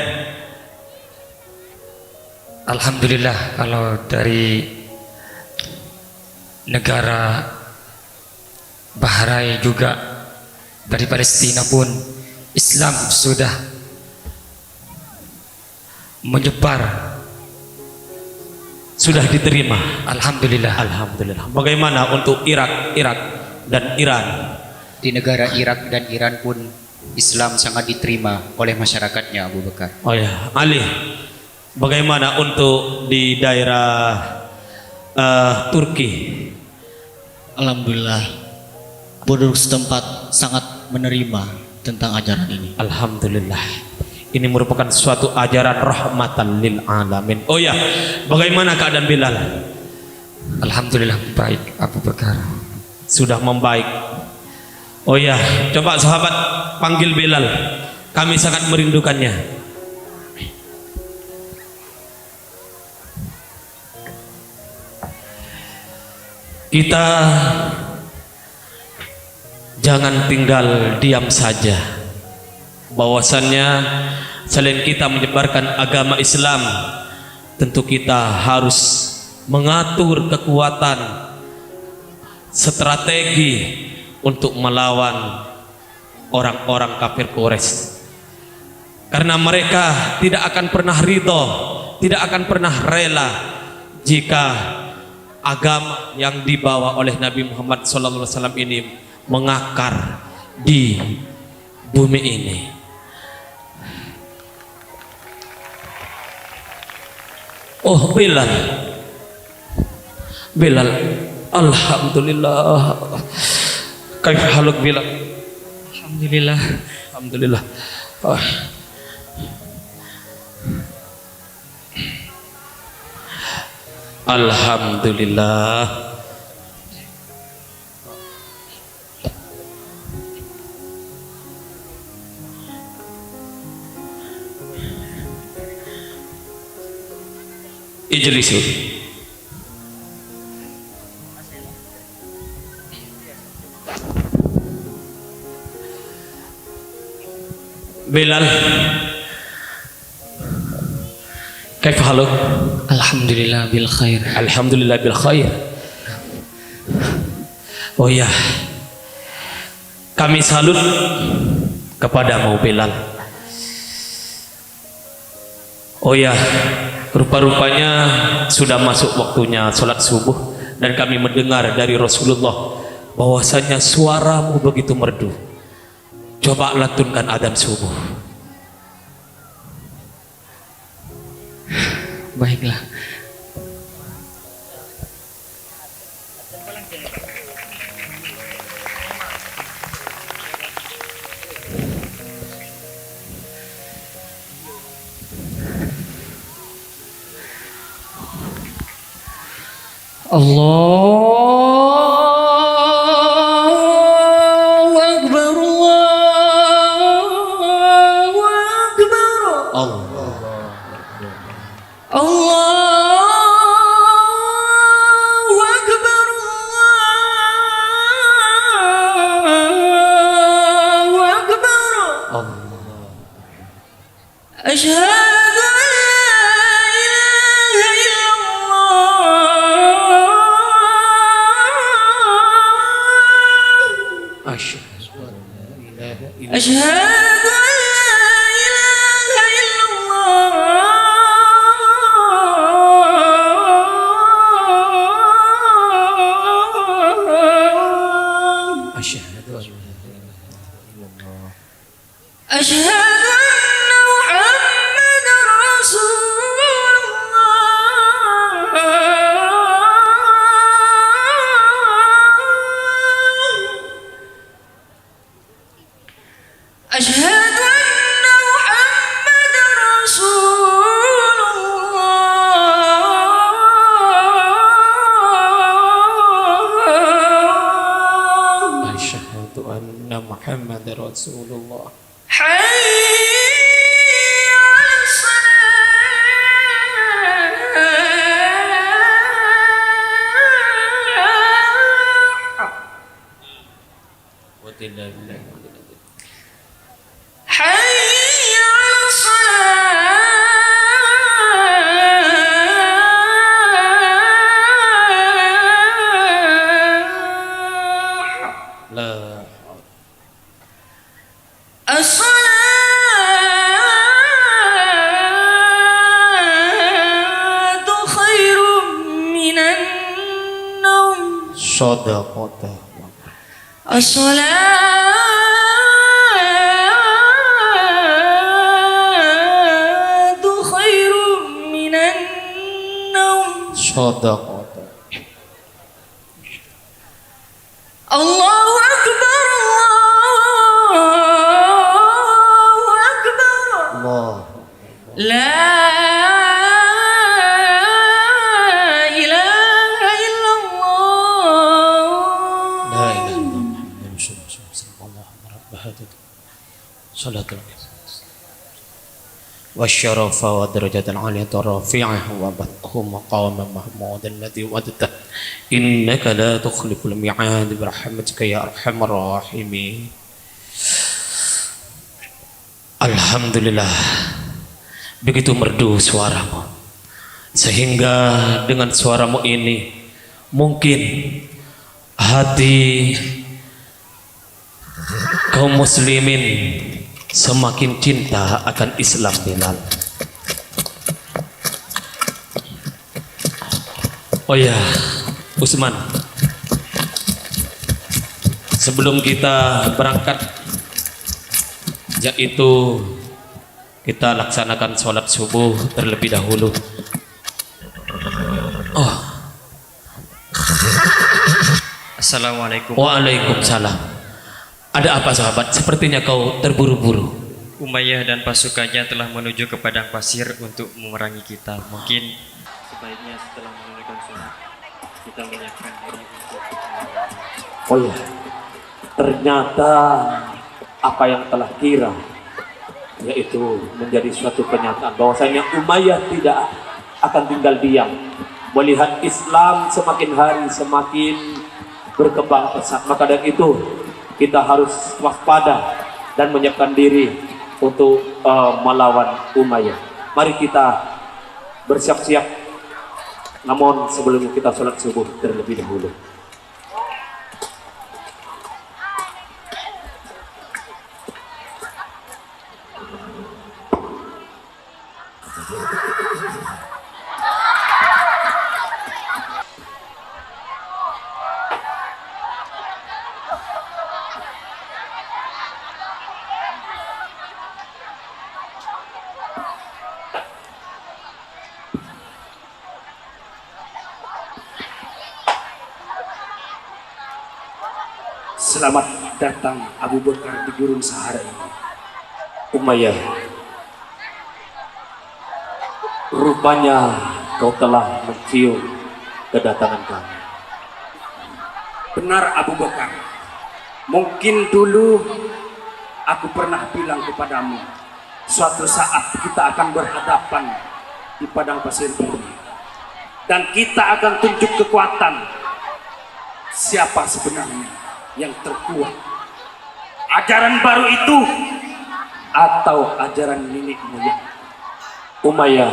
[SPEAKER 7] alhamdulillah kalau dari negara Bahrain juga dari Palestina pun Islam sudah menyebar,
[SPEAKER 1] Sudah diterima.
[SPEAKER 7] alhamdulillah.
[SPEAKER 1] Alhamdulillah. Bagaimana untuk Irak dan Iran?
[SPEAKER 8] Di negara Irak dan Iran pun Islam sangat diterima oleh masyarakatnya, Abu Bakar.
[SPEAKER 1] Oh ya, Ali. Bagaimana untuk di daerah Turki?
[SPEAKER 9] Alhamdulillah, penduduk setempat sangat menerima tentang ajaran ini.
[SPEAKER 1] Alhamdulillah. Ini merupakan suatu ajaran rahmatan lil alamin. Oh ya, bagaimana keadaan Bilal?
[SPEAKER 7] Alhamdulillah baik Abu Bakar.
[SPEAKER 1] Sudah membaik. Oh ya, coba sahabat panggil Bilal. Kami sangat merindukannya. Kita jangan tinggal diam saja. Bahwasannya selain kita menyebarkan agama Islam, tentu kita harus mengatur kekuatan, strategi untuk melawan orang-orang kafir Quraisy. Karena mereka tidak akan pernah ridho, tidak akan pernah rela jika agama yang dibawa oleh Nabi Muhammad SAW ini mengakar di bumi ini. Oh Bilal, alhamdulillah. Kaif haluk Bilal?
[SPEAKER 4] Alhamdulillah.
[SPEAKER 1] Alhamdulillah. Oh. Alhamdulillah. Ijlisu. Bilal, kaif haluk?
[SPEAKER 4] Alhamdulillah bil khair.
[SPEAKER 1] Alhamdulillah bil khair. Oh ya, kami salut kepadamu Bilal. Oh ya, rupa-rupanya sudah masuk waktunya sholat subuh, dan kami mendengar dari Rasulullah bahwasanya suaramu begitu merdu. Coba lantunkan adzan subuh.
[SPEAKER 4] Baiklah. Allahu Akbar, Allahu Akbar, Allahu Akbar, Allahu Akbar. Asyhadu an la ilaha illallah. Asyhadu an la ilaha illallah. Asyhadu an la ilaha illallah. Asyhadu anna Muhammadar Rasulullah. Asyhadu anna Muhammadar Rasulullah. Asyhadu anna Muhammadar Rasulullah. Hayya 'alas salah. Wa billahi. Hayya 'alas salah. La as-salatu khairum minan naum. Shadaqata. As-salatu khairum minan naum. Shadaqata. Allahu Akbar, Allahu Akbar. Allah. La ilaha illallah. La ilaha illallah. Salatul والشرف ودرجة العالية الرفيعة وبثه مقام محمود الذي وعدته إنك لا تخلف الميعاد برحمتك يا أرحم الراحمين. Alhamdulillah, begitu merdu suaramu sehingga dengan suaramu ini mungkin hati kaum muslimin semakin cinta akan Islam. Bilal, oh ya Usman, sebelum kita berangkat, yaitu kita laksanakan sholat subuh terlebih dahulu. Oh,
[SPEAKER 10] Assalamualaikum.
[SPEAKER 1] Waalaikumsalam. Ada apa sahabat? Sepertinya kau terburu-buru.
[SPEAKER 10] Umayyah dan pasukannya telah menuju ke padang pasir untuk memerangi kita. Mungkin sebaiknya setelah menunaikan sholat kita menyiapkan diri untuk
[SPEAKER 1] Oh ya, ternyata apa yang telah kira, yaitu menjadi suatu kenyataan bahwasanya Umayyah tidak akan tinggal diam melihat Islam semakin hari semakin berkembang pesat. Maka dari itu kita harus waspada dan menyiapkan diri untuk melawan Umayyah. Mari kita bersiap-siap, namun sebelum kita sholat subuh terlebih dahulu.
[SPEAKER 2] Selamat datang Abu Bakar di gurun Sahara ini.
[SPEAKER 4] Umayyah, rupanya kau telah mencium kedatangan kami.
[SPEAKER 2] Benar Abu Bakar. Mungkin dulu aku pernah bilang kepadamu, suatu saat kita akan berhadapan di padang pasir ini. Dan kita akan tunjuk kekuatan siapa sebenarnya yang terkuat. Ajaran baru itu atau ajaran nenek moyang.
[SPEAKER 4] Umayyah,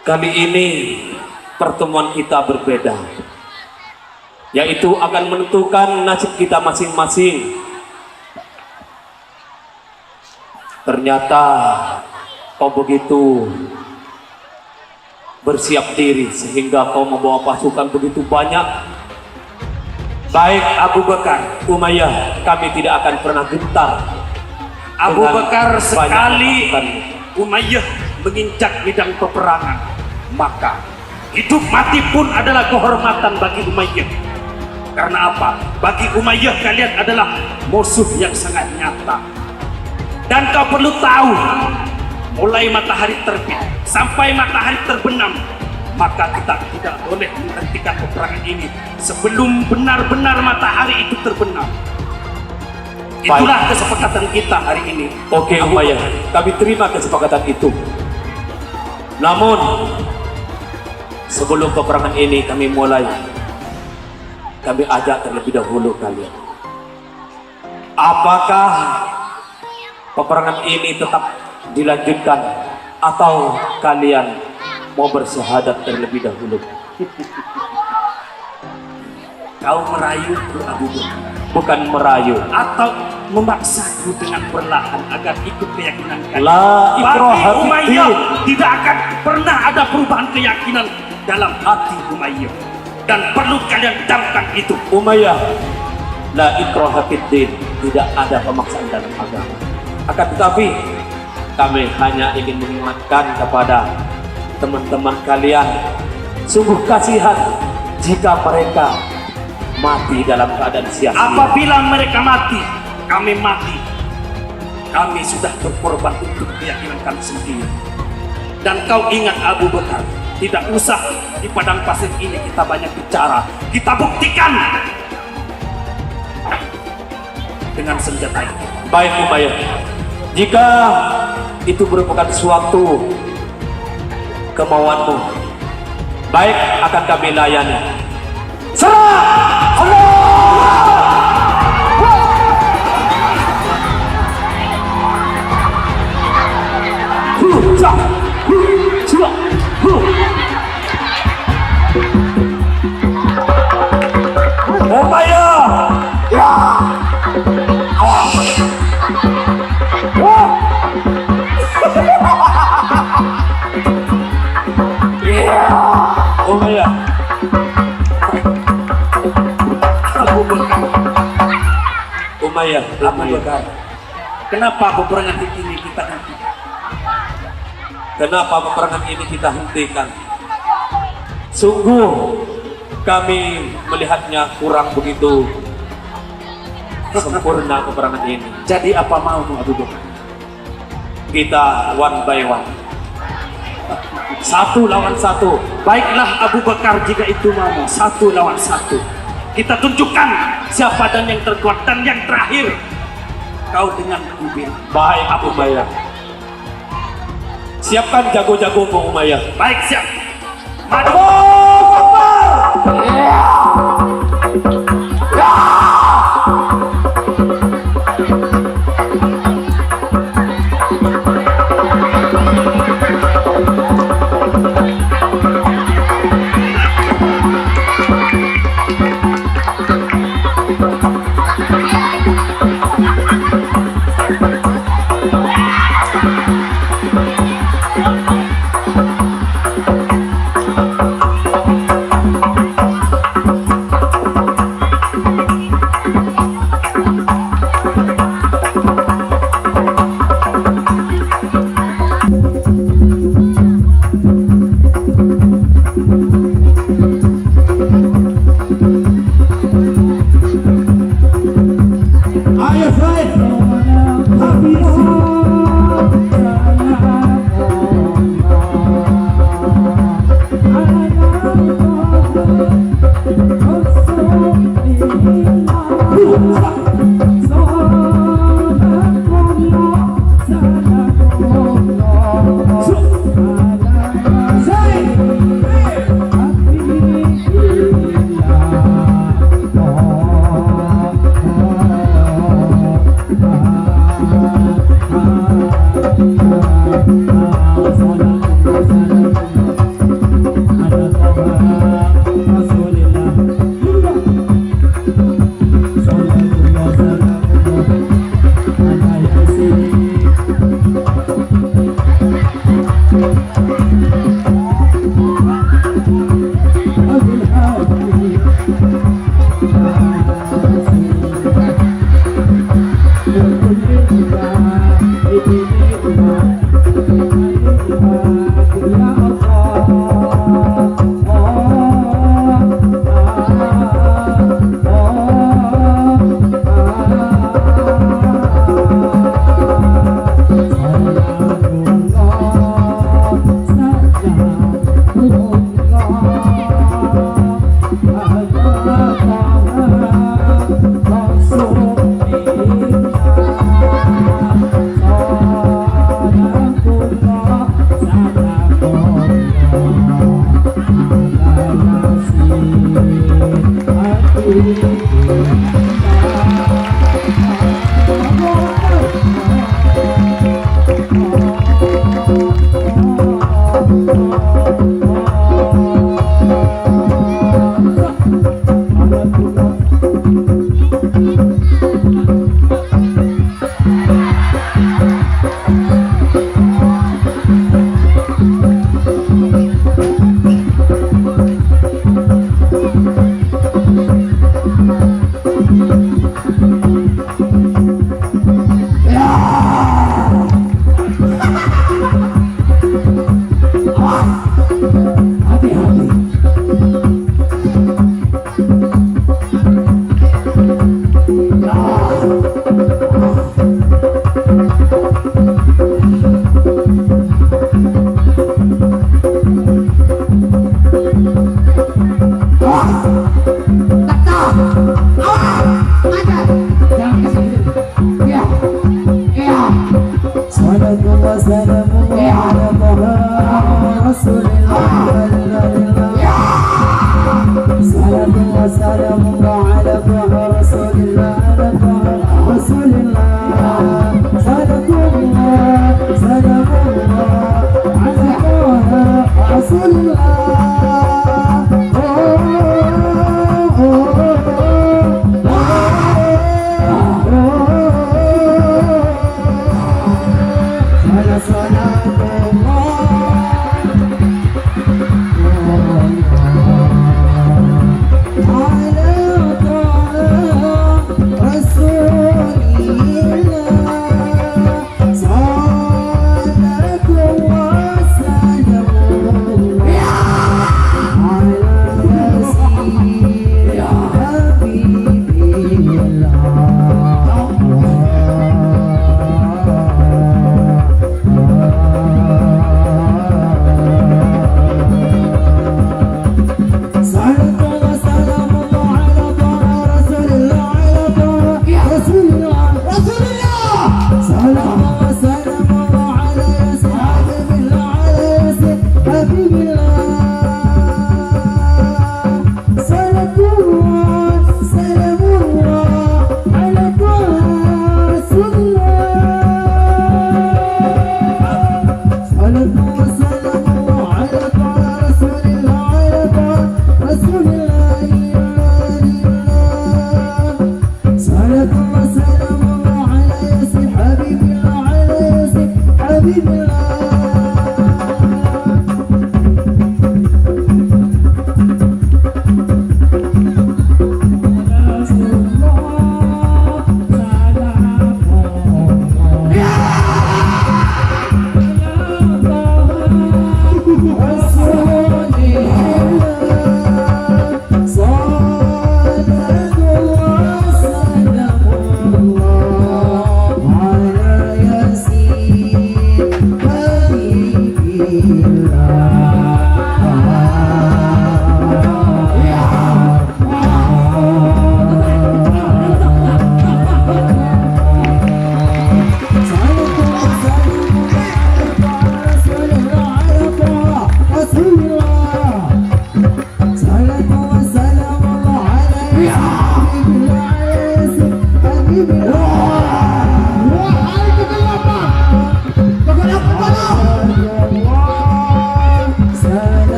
[SPEAKER 4] kali ini pertemuan kita berbeda, yaitu akan menentukan nasib kita masing-masing. Ternyata kau begitu bersiap diri sehingga kau membawa pasukan begitu banyak.
[SPEAKER 2] Baik Abu Bakar.
[SPEAKER 4] Umayyah, kami tidak akan pernah gentar.
[SPEAKER 2] Abu
[SPEAKER 4] dengan
[SPEAKER 2] Bakar, sekali
[SPEAKER 4] banyak
[SPEAKER 2] Umayyah menginjak bidang peperangan, maka hidup mati pun adalah kehormatan bagi Umayyah. Karena apa? Bagi Umayyah kalian adalah musuh yang sangat nyata. Dan kau perlu tahu, mulai matahari terbit sampai matahari terbenam, maka kita tidak boleh menghentikan peperangan ini sebelum benar-benar matahari itu terbenam. Itulah kesepakatan kita hari ini.
[SPEAKER 4] Oke Umayyah, kami terima kesepakatan itu. Namun sebelum peperangan ini kami mulai, kami ajak terlebih dahulu kalian. Apakah peperangan ini tetap dilanjutkan atau kalian mau bersyahadat terlebih dahulu?
[SPEAKER 2] Kau merayu Abu Bakar?
[SPEAKER 4] Bukan merayu,
[SPEAKER 2] atau memaksaku dengan perlahan agar ikut keyakinan kalian?
[SPEAKER 4] La ikraha
[SPEAKER 2] Bagi Umayyah
[SPEAKER 4] fiddin.
[SPEAKER 2] tidak akan pernah ada perubahan keyakinan dalam hati Umayyah, dan perlu kalian camkan itu.
[SPEAKER 4] Umayyah, la ikraha fiddin, tidak ada pemaksaan dalam agama. Akan tetapi kami hanya ingin mengingatkan kepada teman-teman kalian, sungguh kasihan jika mereka mati dalam keadaan sia-sia.
[SPEAKER 2] Apabila mereka mati, kami mati. Kami sudah berkorban untuk keyakinan kami sendiri. Dan kau ingat Abu Bakar, tidak usah di padang pasir ini kita banyak bicara. Kita buktikan dengan senjata ini.
[SPEAKER 4] Baik Umayyah, jika itu merupakan suatu kemauanmu, baik, akan kami layani. Serah! Umayyah! Ya! Umayyah, Umayyah,
[SPEAKER 2] Abu Bakar, kenapa peperangan ini kita hentikan?
[SPEAKER 4] kenapa peperangan ini kita hentikan? Sungguh kami melihatnya kurang begitu sempurna peperangan ini.
[SPEAKER 2] Jadi apa maumu Abu Bakar?
[SPEAKER 4] Kita one by one, satu lawan satu.
[SPEAKER 2] Baiklah Abu Bakar, jika itu maumu, satu lawan satu. Kita tunjukkan siapa dan yang terkuat dan yang terakhir. Kau dengan Ubin.
[SPEAKER 4] Baik Abu Umayyah, siapkan jago-jagomu Umayyah.
[SPEAKER 2] Baik, siap. Maju.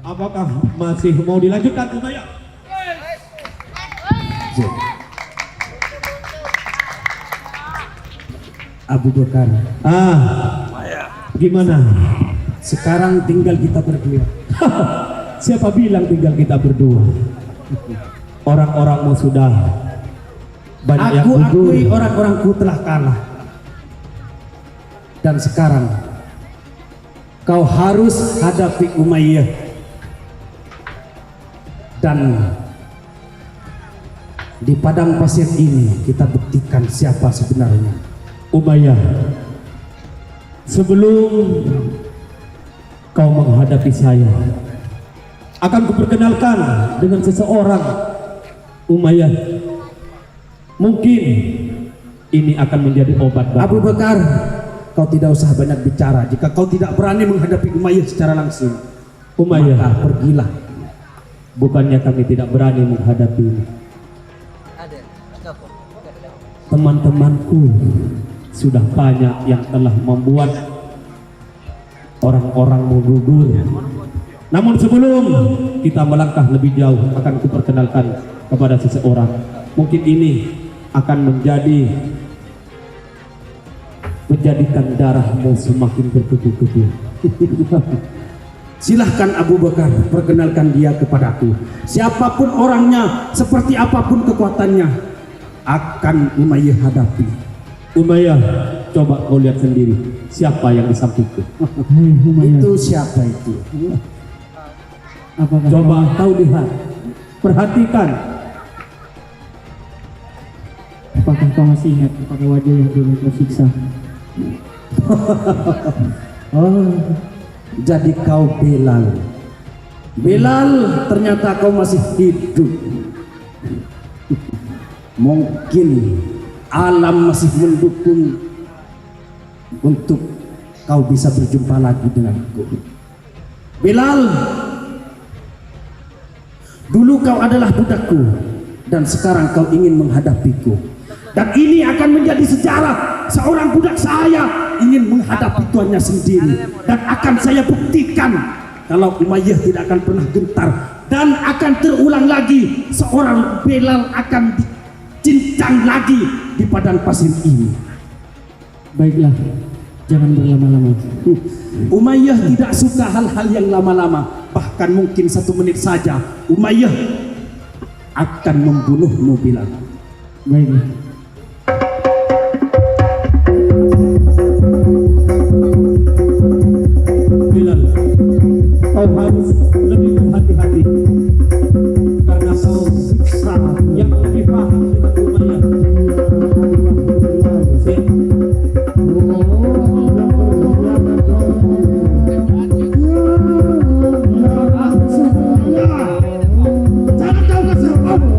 [SPEAKER 1] Apakah masih mau dilanjutkan Umayyah?
[SPEAKER 11] Abu Bakar,
[SPEAKER 1] Gimana?
[SPEAKER 11] sekarang tinggal kita berdua.
[SPEAKER 1] Siapa bilang tinggal kita berdua? Orang-orangmu sudah banyak yang
[SPEAKER 11] Aku
[SPEAKER 1] gugur.
[SPEAKER 11] akui orang-orangku telah kalah. Dan sekarang kau harus hadapi Umayyah. Dan di padang pasir ini kita buktikan siapa sebenarnya.
[SPEAKER 1] Umayyah, sebelum kau menghadapi saya, akan kuperkenalkan dengan seseorang. Umayyah, mungkin ini akan menjadi obat
[SPEAKER 11] Abu
[SPEAKER 1] baku.
[SPEAKER 11] Bakar, kau tidak usah banyak bicara. Jika kau tidak berani menghadapi Umayyah secara langsung,
[SPEAKER 1] Umayyah,
[SPEAKER 11] maka pergilah.
[SPEAKER 1] bukannya kami tidak berani menghadapi teman-temanku. Sudah banyak yang telah membuat orang-orangmu gugur. Namun sebelum kita melangkah lebih jauh, akan kuperkenalkan kepada seseorang. Mungkin ini akan menjadikan darahmu semakin bertubuh-tubuh.
[SPEAKER 11] Silahkan Abu Bakar, perkenalkan dia kepadaku. Siapapun orangnya, seperti apapun kekuatannya, akan Umayyah hadapi.
[SPEAKER 1] Umayyah, coba kau lihat sendiri siapa yang di sampingku.
[SPEAKER 11] Itu siapa itu?
[SPEAKER 1] Coba kau lihat, perhatikan.
[SPEAKER 9] Apakah kau masih ingat pakai wajah yang dulu kau siksa?
[SPEAKER 11] Oh, jadi kau Bilal. Bilal, ternyata kau masih hidup. Mungkin alam masih mendukung untuk kau bisa berjumpa lagi denganku. Bilal, dulu kau adalah budakku dan sekarang kau ingin menghadapiku. Dan ini akan menjadi sejarah. Seorang budak saya ingin menghadapi tuannya sendiri. Dan akan saya buktikan kalau Umayyah tidak akan pernah gentar. Dan akan terulang lagi. Seorang Bilal akan dicincang lagi di padang pasir ini.
[SPEAKER 9] Baiklah, jangan berlama-lama.
[SPEAKER 11] Umayyah tidak suka hal-hal yang lama-lama. Bahkan mungkin 1 menit saja Umayyah akan membunuhmu Bilal.
[SPEAKER 9] Baiklah.
[SPEAKER 1] Bilal, kau harus lebih berhati-hati karena kau siksa yang lebih paham dengan Umayyah.
[SPEAKER 11] Jangan kau kasar.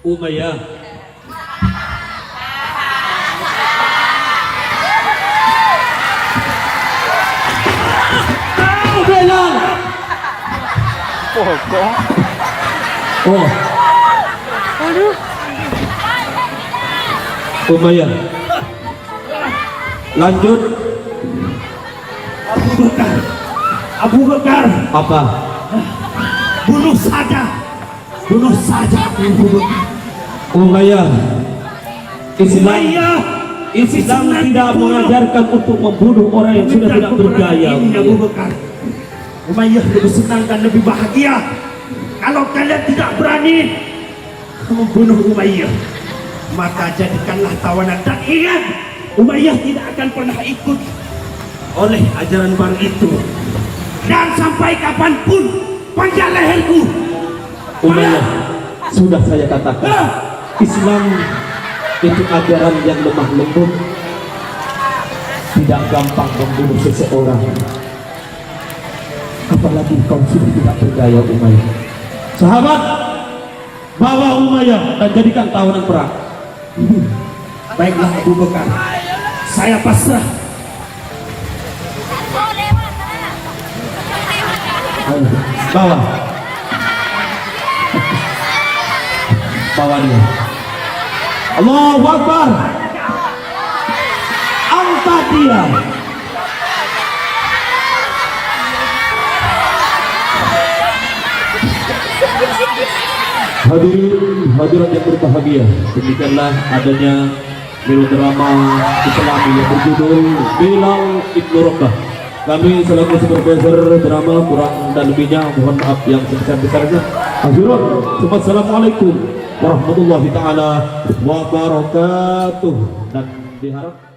[SPEAKER 4] Umayyah. Belang. Oh. Umayyah. Lanjut.
[SPEAKER 11] Abu Bakar,
[SPEAKER 4] Apa?
[SPEAKER 11] bunuh saja Abu Bakar.
[SPEAKER 4] Umayyah. Islam
[SPEAKER 11] Umayyah,
[SPEAKER 4] Islam tidak mengajarkan untuk membunuh orang yang sudah tidak berdaya.
[SPEAKER 11] ini Abu Bakar. Umayyah lebih senang dan lebih bahagia kalau kalian tidak berani membunuh Umayyah, maka jadikanlah tawanan dan ingat, Umayyah tidak akan pernah ikut oleh ajaran baru itu, dan sampai kapanpun panjang leherku.
[SPEAKER 4] Umayyah, sudah saya katakan, Islam itu ajaran yang lemah lembut, tidak gampang membunuh seseorang. Apalagi kau sudah tidak berdaya, Umayyah. Sahabat, bawa Umayyah dan jadikan tawanan perang.
[SPEAKER 11] Baiklah Abu Bakar, saya pasrah.
[SPEAKER 4] Ayo, bawa. Bawa dia. Allahu Akbar. Angkat dia. Hadirin hadirat yang berbahagia, demikianlah adanya melodrama Islami yang berjudul Bilal Ibnu Rabah. Kami selaku supervisor drama kurang dan lebihnya mohon maaf yang sebesar-besarnya. Akhirul, assalamualaikum warahmatullahi taala wabarakatuh, dan diharap